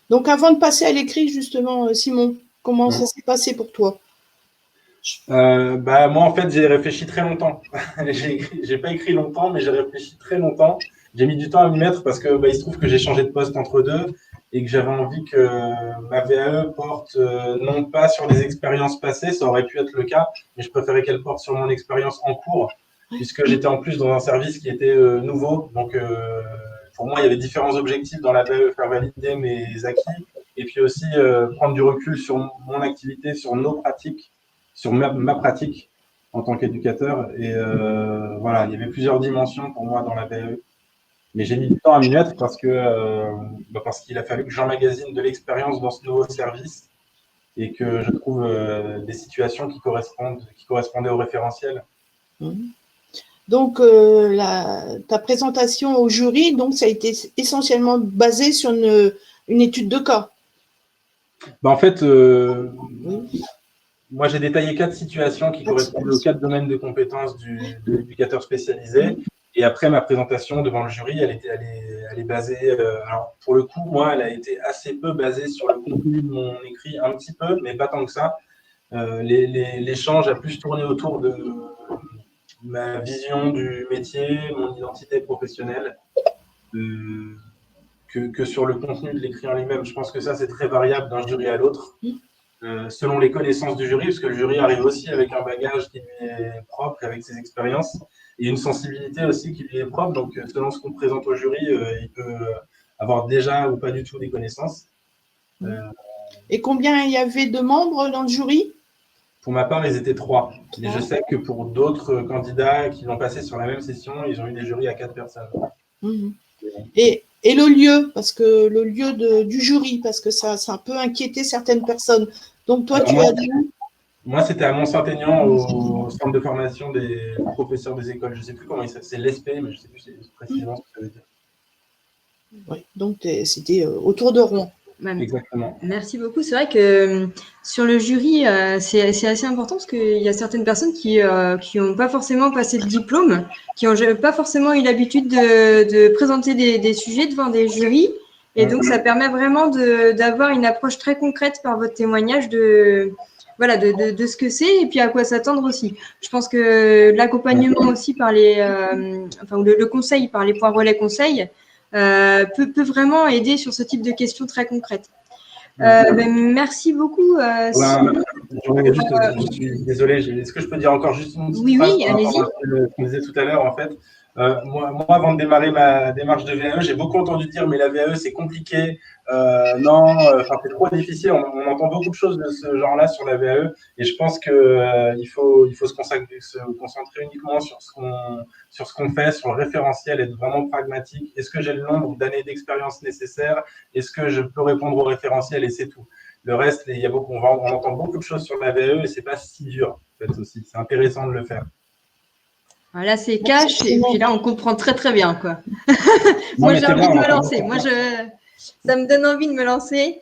Donc, avant de passer à l'écrit, justement, Simon, comment ça s'est passé pour toi? Moi, en fait, j'ai réfléchi très longtemps. J'ai pas écrit longtemps, mais j'ai réfléchi très longtemps. J'ai mis du temps à m'y mettre parce que il se trouve que j'ai changé de poste entre deux et que j'avais envie que ma VAE porte non pas sur les expériences passées, ça aurait pu être le cas, mais je préférais qu'elle porte sur mon expérience en cours, puisque j'étais en plus dans un service qui était nouveau. Donc, pour moi, il y avait différents objectifs dans la VAE, faire valider mes acquis et puis aussi prendre du recul sur mon activité, sur nos pratiques, sur ma pratique en tant qu'éducateur. Et voilà, il y avait plusieurs dimensions pour moi dans la VAE. Mais j'ai mis du temps à m'y mettre parce qu'il a fallu que j'emmagasine de l'expérience dans ce nouveau service et que je trouve des situations qui correspondaient au référentiel. Donc, ta présentation au jury, donc, ça a été essentiellement basé sur une étude de cas. En fait, moi, j'ai détaillé 4 situations qui correspondent aux 4 domaines de compétences de l'éducateur spécialisé. Et après, ma présentation devant le jury, elle est basée… alors, pour le coup, moi, elle a été assez peu basée sur le contenu de mon écrit, un petit peu, mais pas tant que ça. L'échange a plus tourné autour de ma vision du métier, mon identité professionnelle, que sur le contenu de l'écrit en lui-même. Je pense que ça, c'est très variable d'un jury à l'autre. Selon les connaissances du jury, parce que le jury arrive aussi avec un bagage qui lui est propre, avec ses expériences, et une sensibilité aussi qui lui est propre. Donc, selon ce qu'on présente au jury, il peut avoir déjà ou pas du tout des connaissances. Et combien il y avait de membres dans le jury? Pour ma part, ils étaient 3. Mais je sais que pour d'autres candidats qui l'ont passé sur la même session, ils ont eu des jurys à 4 personnes. Et le lieu, parce que le lieu du jury, parce que ça peut inquiéter certaines personnes. Donc, toi, tu as dit… Moi, c'était à Mont-Saint-Aignan, au centre de formation des professeurs des écoles. Je ne sais plus comment il s'appelle, c'est l'ESP, mais je ne sais plus précisément ce que ça veut dire. Oui, donc c'était autour de Rouen. Exactement. Merci beaucoup. C'est vrai que sur le jury, c'est assez important parce qu'il y a certaines personnes qui n'ont pas forcément passé de diplôme, qui n'ont pas forcément eu l'habitude de présenter des sujets devant des jurys. Et donc, ça permet vraiment d'avoir une approche très concrète par votre témoignage de ce que c'est et puis à quoi s'attendre aussi. Je pense que l'accompagnement aussi par le conseil par les points relais conseils peut vraiment aider sur ce type de questions très concrètes. Merci beaucoup. Je suis désolé, est-ce que je peux dire encore juste une petite phrase Oui, allez-y. Ce qu'on disait tout à l'heure, en fait. Moi, avant de démarrer ma démarche de VAE, j'ai beaucoup entendu dire mais la VAE c'est compliqué, c'est trop difficile. On entend beaucoup de choses de ce genre-là sur la VAE et je pense que il faut se concentrer uniquement sur ce qu'on fait, sur le référentiel, être vraiment pragmatique. Est-ce que j'ai le nombre d'années d'expérience nécessaires? Est-ce que je peux répondre au référentiel et c'est tout. Le reste, on entend beaucoup de choses sur la VAE et c'est pas si dur en fait aussi. C'est intéressant de le faire. Là, c'est cash et puis là, on comprend très, très bien, quoi. Moi, j'ai envie de me lancer. Ça me donne envie de me lancer.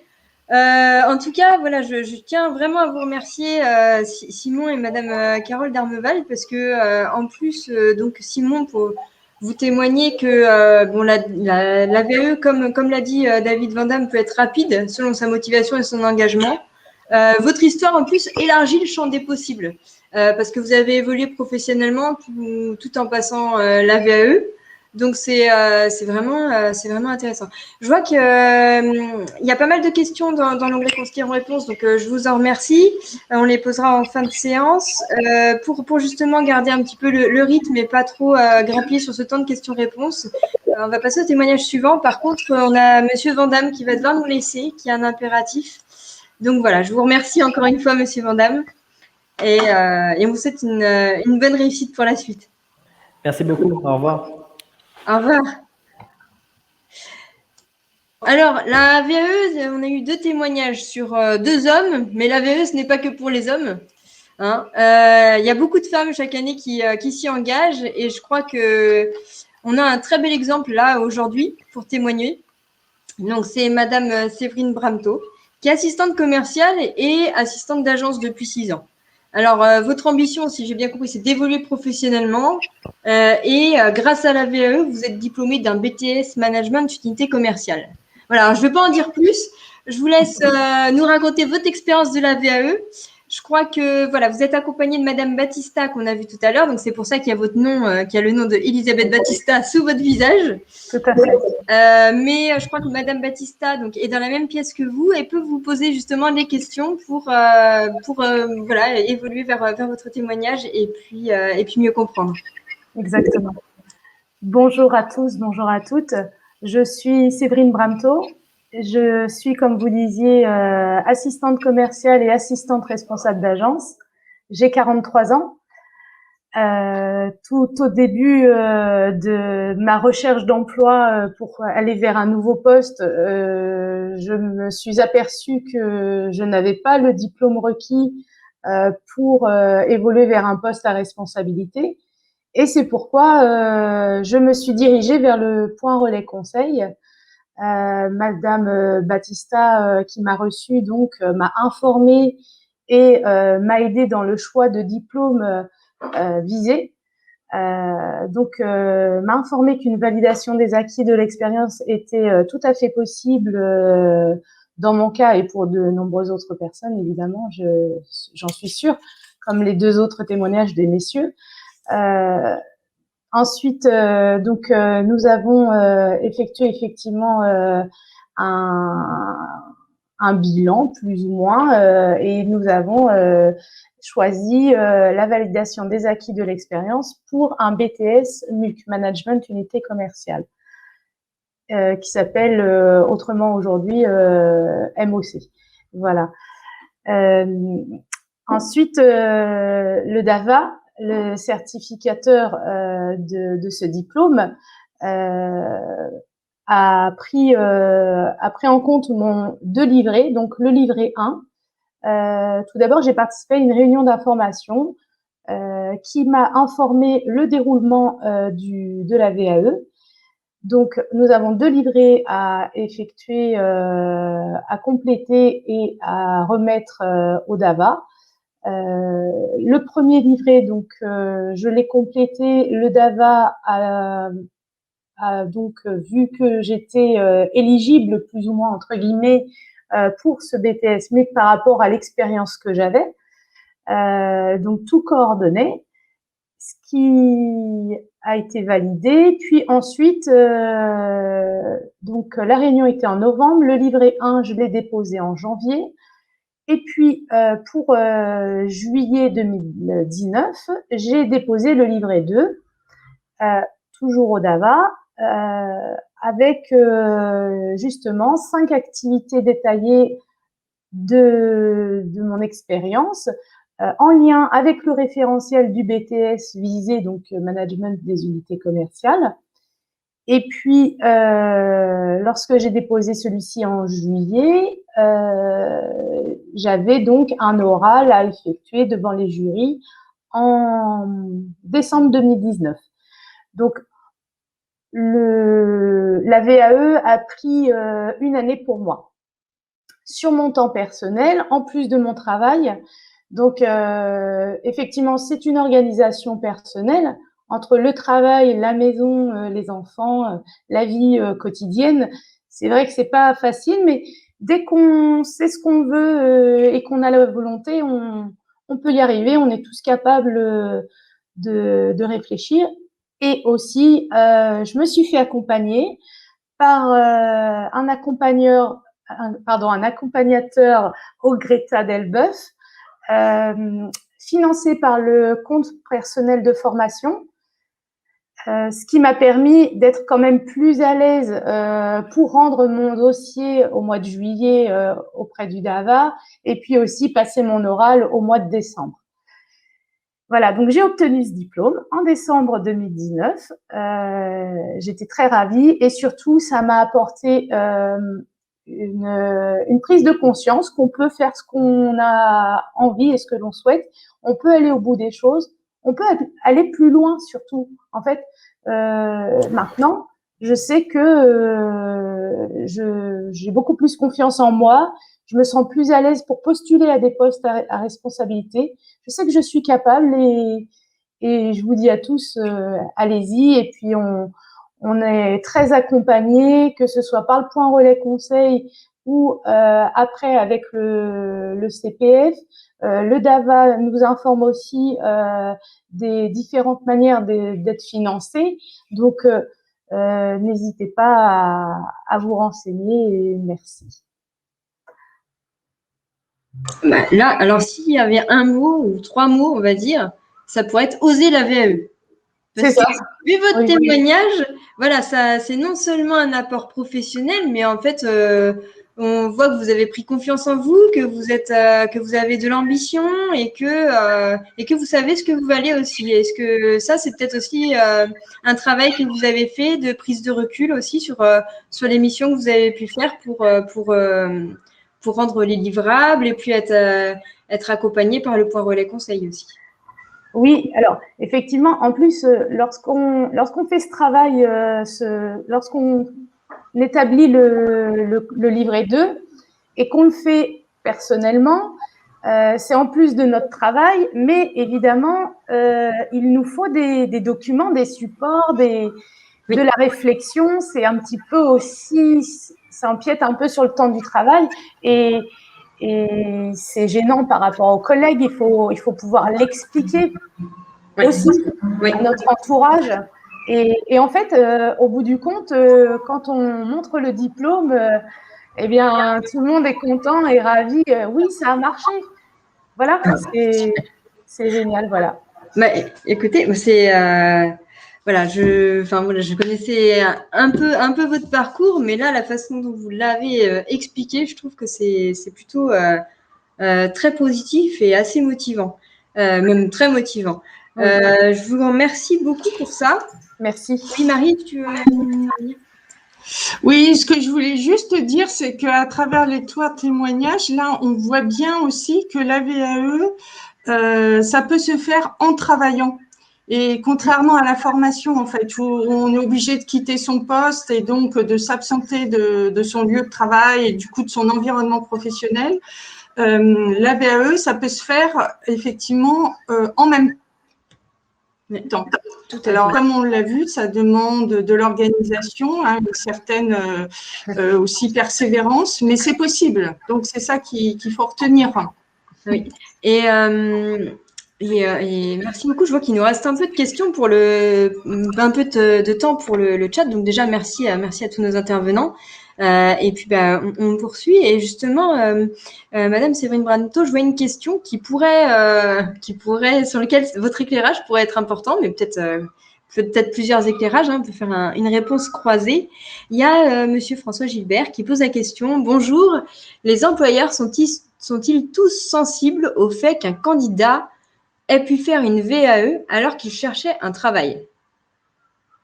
En tout cas, voilà, je tiens vraiment à vous remercier, Simon et Madame Carole Darmeval, parce que, en plus, donc, Simon, pour vous témoigner que la VAE, comme l'a dit David Vandamme, peut être rapide selon sa motivation et son engagement. Votre histoire, en plus, élargit le champ des possibles. Parce que vous avez évolué professionnellement tout en passant la VAE. Donc, c'est vraiment intéressant. Je vois qu'il y a pas mal de questions dans l'onglet questions-réponses, donc je vous en remercie. On les posera en fin de séance. Pour justement garder un petit peu le rythme et pas trop grappiller sur ce temps de questions-réponses, on va passer au témoignage suivant. Par contre, on a Monsieur Vandamme qui va devoir nous laisser, qui a un impératif. Donc, voilà, je vous remercie encore une fois, Monsieur Vandamme. Et on vous souhaite une bonne réussite pour la suite. Merci beaucoup. Au revoir. Au revoir. Alors, la VAE, on a eu 2 témoignages sur 2 hommes, mais la VAE, ce n'est pas que pour les hommes. Il y a beaucoup de femmes chaque année qui s'y engagent et je crois qu'on a un très bel exemple là aujourd'hui pour témoigner. Donc, c'est Madame Séverine Bramto qui est assistante commerciale et assistante d'agence depuis 6 ans. Alors, votre ambition, si j'ai bien compris, c'est d'évoluer professionnellement et grâce à la VAE, vous êtes diplômé d'un BTS Management Unité Commerciale. Voilà, alors, je ne vais pas en dire plus. Je vous laisse nous raconter votre expérience de la VAE. Je crois que voilà, vous êtes accompagnée de Madame Battista qu'on a vu tout à l'heure, donc c'est pour ça qu'il y a votre nom, qui a le nom de Elisabeth Battista sous votre visage. Tout à fait. Mais je crois que Madame Battista donc est dans la même pièce que vous et peut vous poser justement des questions pour voilà évoluer vers votre témoignage et puis mieux comprendre. Exactement. Bonjour à tous, bonjour à toutes. Je suis Séverine Bramto. Je suis, comme vous disiez, assistante commerciale et assistante responsable d'agence. J'ai 43 ans. Tout au début de ma recherche d'emploi pour aller vers un nouveau poste, je me suis aperçue que je n'avais pas le diplôme requis pour évoluer vers un poste à responsabilité. Et c'est pourquoi je me suis dirigée vers le point relais conseil. Madame Battista, qui m'a reçue, donc m'a informée et m'a aidée dans le choix de diplôme visé. Donc, m'a informé qu'une validation des acquis de l'expérience était tout à fait possible dans mon cas et pour de nombreuses autres personnes, évidemment, j'en suis sûre, comme les 2 autres témoignages des messieurs. Ensuite, donc, nous avons effectué effectivement un bilan, plus ou moins, et nous avons choisi la validation des acquis de l'expérience pour un BTS MUC, Management Unité Commerciale, qui s'appelle autrement aujourd'hui MOC. Voilà. Ensuite, le DAVA, le certificateur de ce diplôme, a pris en compte mon 2 livrets, donc le livret 1. Tout d'abord, j'ai participé à une réunion d'information qui m'a informé le déroulement de la VAE. Donc, nous avons 2 livrets à effectuer, à compléter et à remettre au DAVA. Le premier livret, donc, je l'ai complété. Le DAVA a donc vu que j'étais éligible, plus ou moins entre guillemets, pour ce BTS, mais par rapport à l'expérience que j'avais, donc tout coordonné, ce qui a été validé. Puis ensuite, donc la réunion était en novembre, le livret 1, je l'ai déposé en janvier. Et puis, pour juillet 2019, j'ai déposé le livret 2, toujours au DAVA, avec justement 5 activités détaillées de mon expérience en lien avec le référentiel du BTS visé, donc Management des unités commerciales. Et puis, lorsque j'ai déposé celui-ci en juillet, j'avais donc un oral à effectuer devant les jurys en décembre 2019. Donc, la VAE a pris 1 année pour moi. Sur mon temps personnel, en plus de mon travail, donc effectivement, c'est une organisation personnelle entre le travail, la maison, les enfants, la vie quotidienne. C'est vrai que c'est pas facile, mais dès qu'on sait ce qu'on veut et qu'on a la volonté, on peut y arriver. On est tous capables de réfléchir. Et aussi, je me suis fait accompagner par un accompagnateur au Greta Delboeuf, financé par le compte personnel de formation, ce qui m'a permis d'être quand même plus à l'aise pour rendre mon dossier au mois de juillet auprès du DAVA et puis aussi passer mon oral au mois de décembre. Voilà, donc j'ai obtenu ce diplôme en décembre 2019. J'étais très ravie et surtout, ça m'a apporté une prise de conscience qu'on peut faire ce qu'on a envie et ce que l'on souhaite. On peut aller au bout des choses. On peut aller plus loin surtout. En fait, maintenant, je sais que j'ai beaucoup plus confiance en moi. je me sens plus à l'aise pour postuler à des postes à responsabilité. Je sais que je suis capable et je vous dis à tous, allez-y. Et puis, on est très accompagnés, que ce soit par le point relais conseil ou après avec le CPF. Le DAVA nous informe aussi des différentes manières d'être financé. Donc, n'hésitez pas à vous renseigner et merci. Bah, là, alors s'il y avait un mot ou 3 mots, on va dire, ça pourrait être oser la VAE. C'est ça. Vu votre Oui. témoignage, voilà, ça, c'est non seulement un apport professionnel, mais en fait, on voit que vous avez pris confiance en vous, que vous avez de l'ambition et que vous savez ce que vous valez aussi. Est-ce que ça, c'est peut-être aussi un travail que vous avez fait de prise de recul aussi sur les missions que vous avez pu faire pour rendre les livrables et puis être accompagné par le point relais conseil aussi. Oui, alors effectivement, en plus, lorsqu'on fait ce travail, lorsqu'on établit le livret 2 et qu'on le fait personnellement, c'est en plus de notre travail, mais évidemment, il nous faut des documents, des supports, de la réflexion. C'est un petit peu aussi, ça empiète un peu sur le temps du travail et c'est gênant par rapport aux collègues. Il faut pouvoir l'expliquer aussi à notre entourage. Et en fait, au bout du compte, quand on montre le diplôme, eh bien, tout le monde est content et ravi. Oui, ça a marché. Voilà, c'est génial, voilà. Bah, écoutez, c'est voilà, je connaissais un peu votre parcours, mais là, la façon dont vous l'avez expliqué, je trouve que c'est plutôt très positif et assez motivant, même très motivant. Oui. Je vous remercie beaucoup pour ça. Merci. Oui, Marie, tu veux... Oui, ce que je voulais juste dire, c'est qu'à travers les 3 témoignages, là, on voit bien aussi que la VAE, ça peut se faire en travaillant. Et contrairement à la formation, en fait, où on est obligé de quitter son poste et donc de s'absenter de son lieu de travail et du coup de son environnement professionnel, la VAE, ça peut se faire effectivement en même temps. Alors, comme on l'a vu, ça demande de l'organisation, une certaine aussi persévérance, mais c'est possible. Donc, c'est ça qu'il faut retenir. Oui. Et merci beaucoup. Je vois qu'il nous reste un peu de questions pour un peu de temps pour le chat. Donc déjà, merci à tous nos intervenants. Et puis, on poursuit. Et justement, Madame Séverine Branto, je vois une question qui pourrait, sur lequel votre éclairage pourrait être important, mais peut-être plusieurs éclairages. On peut faire une réponse croisée. Il y a Monsieur François Gilbert qui pose la question. Bonjour, les employeurs sont-ils tous sensibles au fait qu'un candidat ait pu faire une VAE alors qu'il cherchait un travail?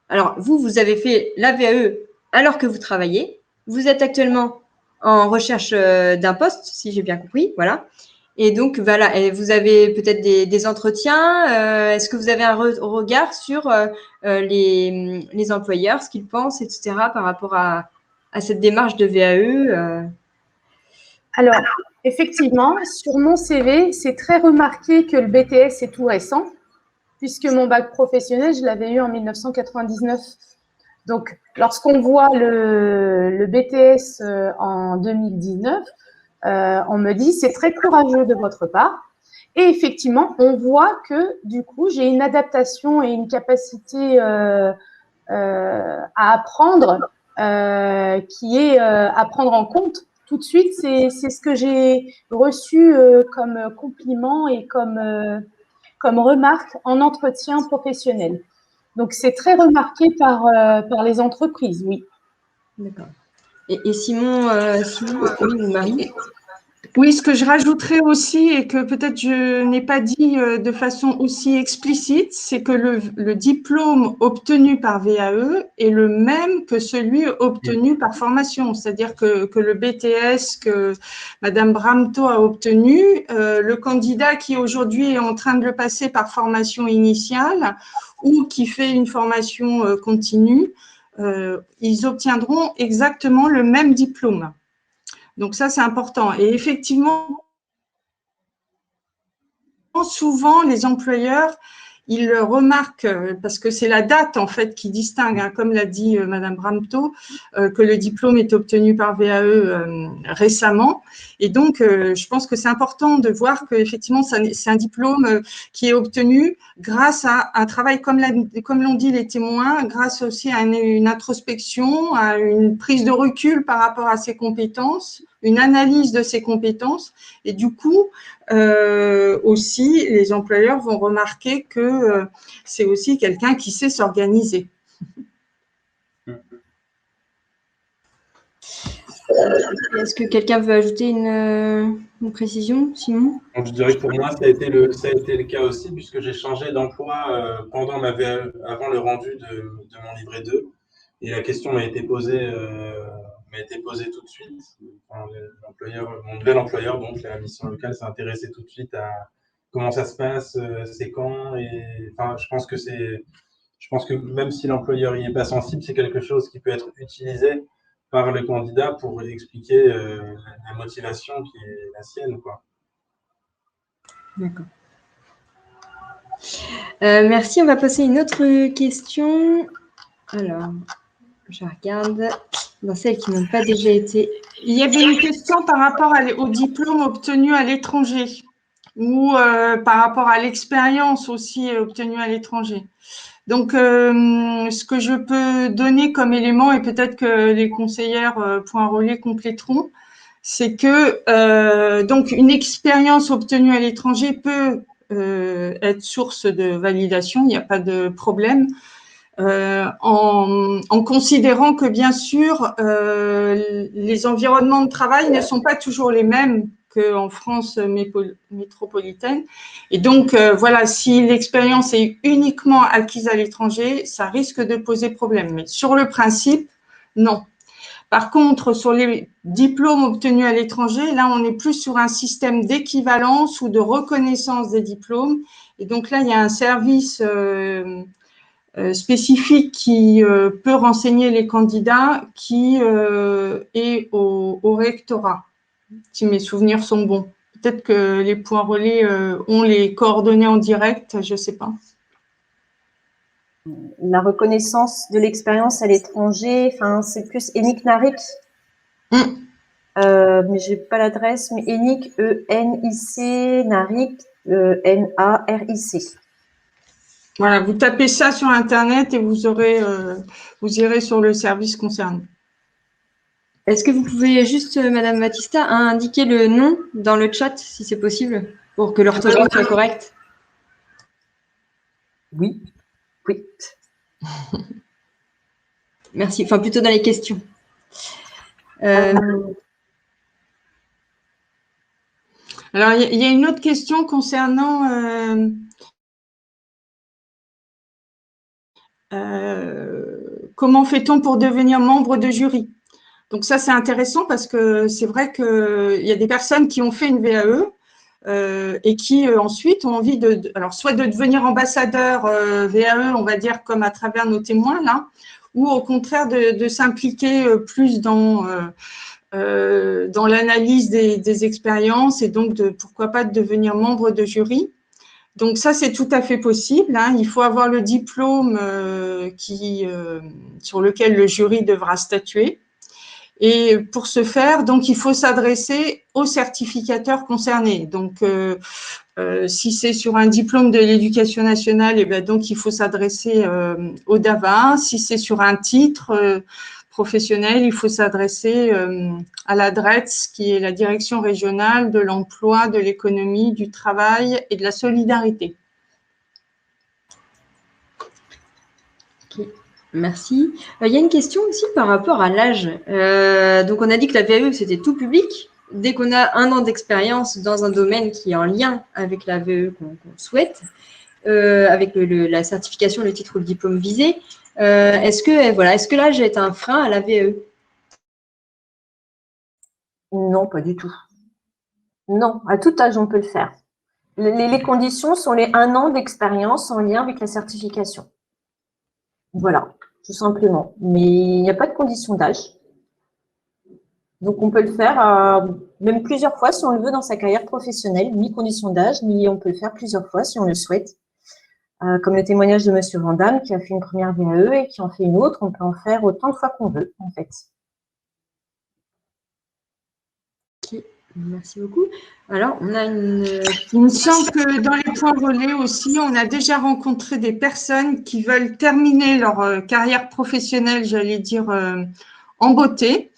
Alors, vous avez fait la VAE alors que vous travaillez. Vous êtes actuellement en recherche d'un poste, si j'ai bien compris, voilà. Et donc, voilà, et vous avez peut-être des entretiens. Est-ce que vous avez un regard sur les employeurs, ce qu'ils pensent, etc., par rapport à cette démarche de VAE Alors, effectivement, sur mon CV, c'est très remarqué que le BTS est tout récent, puisque mon bac professionnel, je l'avais eu en 1999. Donc, lorsqu'on voit le BTS en 2019, on me dit c'est très courageux de votre part. Et effectivement, on voit que du coup, j'ai une adaptation et une capacité à apprendre qui est à prendre en compte tout de suite. C'est ce que j'ai reçu comme compliment et comme remarque en entretien professionnel. Donc, c'est très remarqué par les entreprises, oui. D'accord. Et Simon, oui, ou Marie? Oui, ce que je rajouterais aussi et que peut-être je n'ai pas dit de façon aussi explicite, c'est que le diplôme obtenu par VAE est le même que celui obtenu par formation. C'est-à-dire que le BTS que Madame Bramto a obtenu, le candidat qui aujourd'hui est en train de le passer par formation initiale ou qui fait une formation continue, ils obtiendront exactement le même diplôme. Donc ça, c'est important. Et effectivement, souvent, les employeurs, ils remarquent, parce que c'est la date en fait qui distingue, hein, comme l'a dit Madame Bramto, que le diplôme est obtenu par VAE récemment. Et donc, je pense que c'est important de voir qu'effectivement, c'est un diplôme qui est obtenu grâce à un travail, comme l'ont dit les témoins, grâce aussi à une introspection, à une prise de recul par rapport à ses compétences, une analyse de ses compétences. Et du coup, aussi, les employeurs vont remarquer que c'est aussi quelqu'un qui sait s'organiser. Est-ce que quelqu'un veut ajouter une précision, Simon? Donc, je dirais que pour moi, ça a été le cas aussi, puisque j'ai changé d'emploi pendant avant le rendu de mon livret 2. Et la question m'a été posée tout de suite. Enfin, mon nouvel employeur, donc la mission locale, s'est intéressé tout de suite à comment ça se passe, c'est quand. Et enfin, je pense que même si l'employeur n'y est pas sensible, c'est quelque chose qui peut être utilisé par le candidat pour expliquer la motivation qui est la sienne, quoi. D'accord. Merci. On va passer à une autre question. Alors, je regarde dans celles qui n'ont pas déjà été. Il y avait une question par rapport au diplôme obtenu à l'étranger ou par rapport à l'expérience aussi obtenue à l'étranger. Donc, ce que je peux donner comme élément, et peut-être que les conseillères Point Relais compléteront, c'est que donc une expérience obtenue à l'étranger peut être source de validation, il n'y a pas de problème. En considérant que bien sûr les environnements de travail ne sont pas toujours les mêmes qu'en France métropolitaine, et donc voilà, si l'expérience est uniquement acquise à l'étranger, ça risque de poser problème, mais sur le principe, non. Par contre, sur les diplômes obtenus à l'étranger, là on est plus sur un système d'équivalence ou de reconnaissance des diplômes, et donc là il y a un service spécifique qui peut renseigner les candidats, qui est au rectorat, si mes souvenirs sont bons. Peut-être que les points relais ont les coordonnées en direct, je ne sais pas. La reconnaissance de l'expérience à l'étranger, enfin, c'est plus ENIC NARIC. Mais j'ai pas l'adresse, mais ENIC, E-N-I-C, NARIC, N-A-R-I-C. Voilà, vous tapez ça sur Internet et vous irez sur le service concerné. Est-ce que vous pouvez juste, Madame Battista, indiquer le nom dans le chat, si c'est possible, pour que l'orthographe soit correcte? Oui. Oui. Merci. Enfin, plutôt dans les questions. Alors, il y a une autre question concernant comment fait-on pour devenir membre de jury? Donc ça, c'est intéressant parce que c'est vrai qu'il y a des personnes qui ont fait une VAE et qui ensuite ont envie alors soit de devenir ambassadeur VAE, on va dire comme à travers nos témoins là, ou au contraire de s'impliquer plus dans l'analyse des expériences et donc pourquoi pas de devenir membre de jury. Donc ça, c'est tout à fait possible, hein. Il faut avoir le diplôme sur lequel le jury devra statuer. Et pour ce faire, donc, il faut s'adresser au certificateur concerné. Donc, si c'est sur un diplôme de l'éducation nationale, et ben donc il faut s'adresser au DAVA. Si c'est sur un titre professionnel, il faut s'adresser à la DRETS, qui est la Direction régionale de l'emploi, de l'économie, du travail et de la solidarité. Okay. Merci. Il y a une question aussi par rapport à l'âge. Donc, on a dit que la VAE, c'était tout public. Dès qu'on a 1 an d'expérience dans un domaine qui est en lien avec la VAE qu'on souhaite, avec la certification, le titre ou le diplôme visé, est-ce que l'âge est un frein à la VAE? Non, pas du tout. Non, à tout âge, on peut le faire. Les conditions sont les 1 an d'expérience en lien avec la certification. Voilà, tout simplement. Mais il n'y a pas de condition d'âge. Donc, on peut le faire même plusieurs fois si on le veut dans sa carrière professionnelle, ni condition d'âge, ni on peut le faire plusieurs fois si on le souhaite. Comme le témoignage de Monsieur Vandamme qui a fait une première VAE et qui en fait une autre, on peut en faire autant de fois qu'on veut, en fait. Ok, merci beaucoup. Alors, on a une… Il me semble que dans les points relais aussi, on a déjà rencontré des personnes qui veulent terminer leur carrière professionnelle, j'allais dire, en beauté.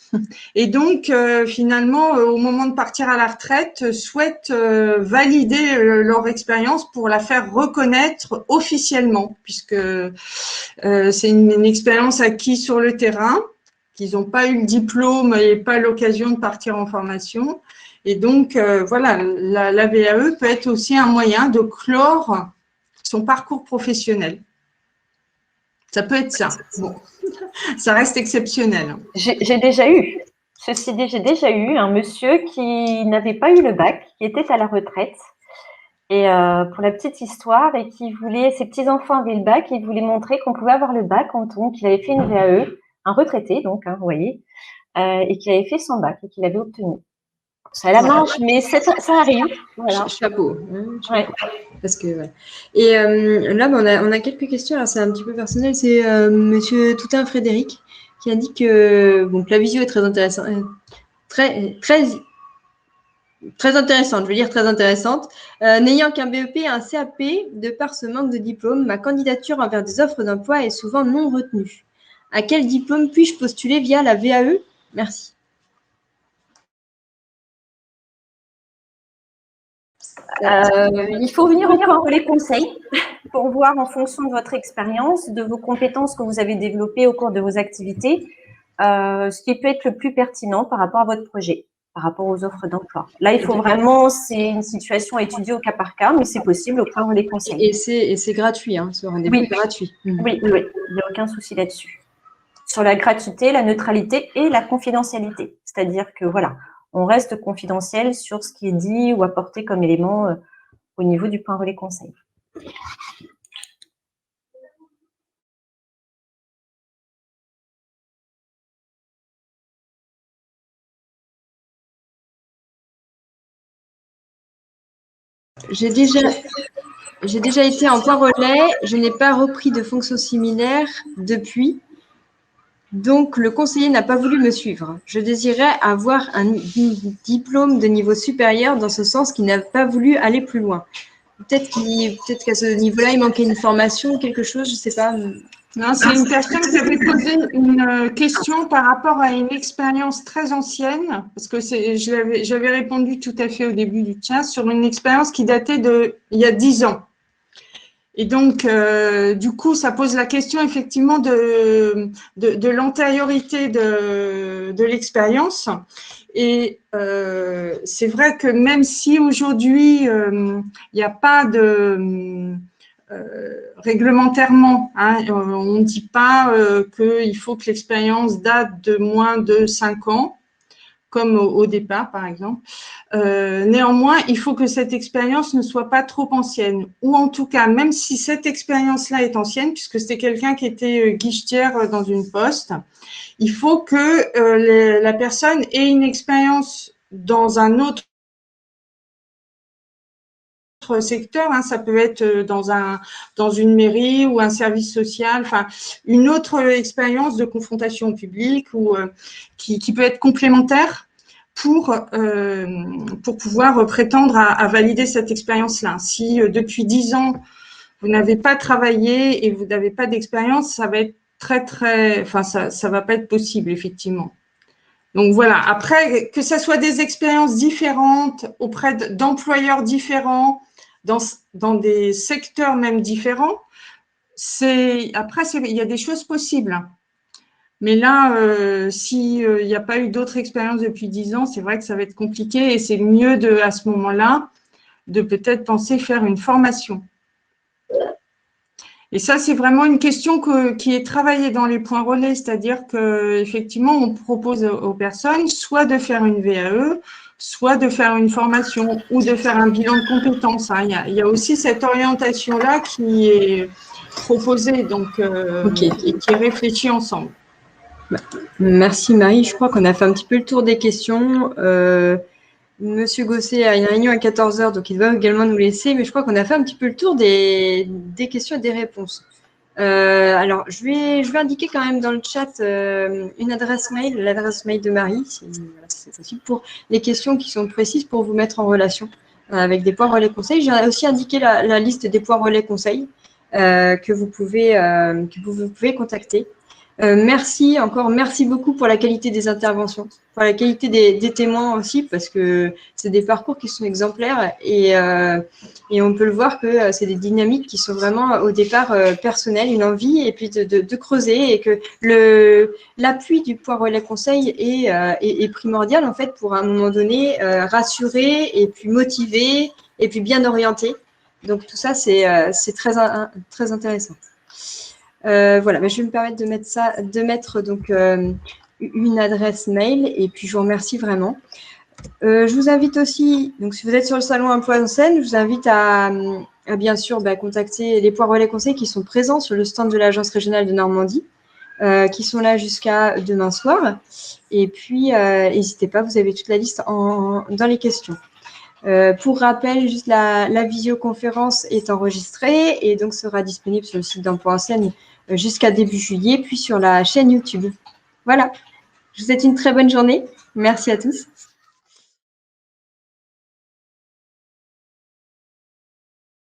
Et donc, finalement, au moment de partir à la retraite, souhaitent valider leur expérience pour la faire reconnaître officiellement, puisque c'est une expérience acquise sur le terrain, qu'ils n'ont pas eu le diplôme et pas l'occasion de partir en formation. Et donc, voilà, la VAE peut être aussi un moyen de clore son parcours professionnel. Ça peut être ça. Bon, ça reste exceptionnel. J'ai déjà eu, ceci dit, j'ai déjà eu un monsieur qui n'avait pas eu le bac, qui était à la retraite. Et pour la petite histoire, et qui voulait, ses petits-enfants avaient le bac, et il voulait montrer qu'on pouvait avoir le bac, donc il avait fait une VAE, un retraité, donc, hein, vous voyez, et qui avait fait son bac et qu'il avait obtenu. C'est à la marge, mais ça arrive. Voilà. Chapeau. Ouais. Parce que, voilà. Et là, on a quelques questions. Alors, c'est un petit peu personnel. C'est Monsieur Toutain Frédéric qui a dit que bon, la visio est très intéressante. Très intéressante, je veux dire très intéressante. N'ayant qu'un BEP et un CAP, de par ce manque de diplôme, ma candidature envers des offres d'emploi est souvent non retenue. À quel diplôme puis-je postuler via la VAE? Merci. Il faut venir au point relais conseil pour voir en fonction de votre expérience, de vos compétences que vous avez développées au cours de vos activités, ce qui peut être le plus pertinent par rapport à votre projet, par rapport aux offres d'emploi. Là, il faut vraiment, c'est une situation à étudier au cas par cas, mais c'est possible au point relais conseil. Et c'est gratuit, hein, ce rendez-vous est gratuit. Oui, il n'y a aucun souci là-dessus. Sur la gratuité, la neutralité et la confidentialité. C'est-à-dire que voilà, on reste confidentiel sur ce qui est dit ou apporté comme élément au niveau du point relais conseil. J'ai déjà été en point relais, je n'ai pas repris de fonctions similaires depuis. Donc, le conseiller n'a pas voulu me suivre. Je désirais avoir un diplôme de niveau supérieur dans ce sens qu'il n'a pas voulu aller plus loin. Peut-être qu'à ce niveau-là, il manquait une formation, quelque chose, je ne sais pas. Non, c'est une personne qui avait posé une question par rapport à une expérience très ancienne, parce que j'avais répondu tout à fait au début du chat sur une expérience qui datait il y a 10 ans. Et donc, du coup, ça pose la question effectivement de l'antériorité de l'expérience. Et c'est vrai que même si aujourd'hui, il n'y a pas de… réglementairement, hein, on ne dit pas qu'il faut que l'expérience date de moins de 5 ans, comme au départ, par exemple. Néanmoins, il faut que cette expérience ne soit pas trop ancienne. Ou en tout cas, même si cette expérience-là est ancienne, puisque c'était quelqu'un qui était guichetière dans une poste, il faut que la personne ait une expérience dans un autre secteur, hein, ça peut être dans une mairie ou un service social, enfin une autre expérience de confrontation au public ou qui peut être complémentaire pour pouvoir prétendre à valider cette expérience-là. Si depuis 10 ans vous n'avez pas travaillé et vous n'avez pas d'expérience, ça va être ça va pas être possible effectivement. Donc voilà. Après, que ça soit des expériences différentes auprès d'employeurs différents, dans des secteurs même différents, après, il y a des choses possibles. Mais là, s'il n'y a pas eu d'autres expériences depuis 10 ans, c'est vrai que ça va être compliqué et c'est mieux à ce moment-là, de peut-être penser faire une formation. Et ça, c'est vraiment une question qui est travaillée dans les points relais, c'est-à-dire qu'effectivement, on propose aux personnes soit de faire une VAE, soit de faire une formation ou de faire un bilan de compétences. Hein. Il y a aussi cette orientation-là qui est proposée donc, et qui est réfléchie ensemble. Merci Marie, je crois qu'on a fait un petit peu le tour des questions. Monsieur Gosset a une réunion à 14 h, donc il doit également nous laisser, mais je crois qu'on a fait un petit peu le tour des questions et des réponses. Alors, je vais indiquer quand même dans le chat une adresse mail, l'adresse mail de Marie, si c'est possible, pour les questions qui sont précises pour vous mettre en relation avec des points relais conseils. J'ai aussi indiqué la liste des points relais conseils que vous pouvez contacter. Merci beaucoup pour la qualité des interventions, pour la qualité des témoins aussi, parce que c'est des parcours qui sont exemplaires et on peut le voir que c'est des dynamiques qui sont vraiment au départ personnelles, une envie et puis de creuser, et que l'appui du point relais conseil est primordial en fait pour à un moment donné rassurer et puis motiver et puis bien orienter. Donc tout ça c'est très intéressant. Voilà, mais je vais me permettre de mettre donc une adresse mail, et puis je vous remercie vraiment. Je vous invite aussi, donc si vous êtes sur le salon Emploi en Seine, je vous invite à bien sûr contacter les points relais conseils qui sont présents sur le stand de l'Agence régionale de Normandie, qui sont là jusqu'à demain soir. Et puis, n'hésitez pas, vous avez toute la liste dans les questions. Pour rappel, juste la visioconférence est enregistrée et donc sera disponible sur le site d'Emploi en Seine jusqu'à début juillet, puis sur la chaîne YouTube. Voilà, je vous souhaite une très bonne journée. Merci à tous.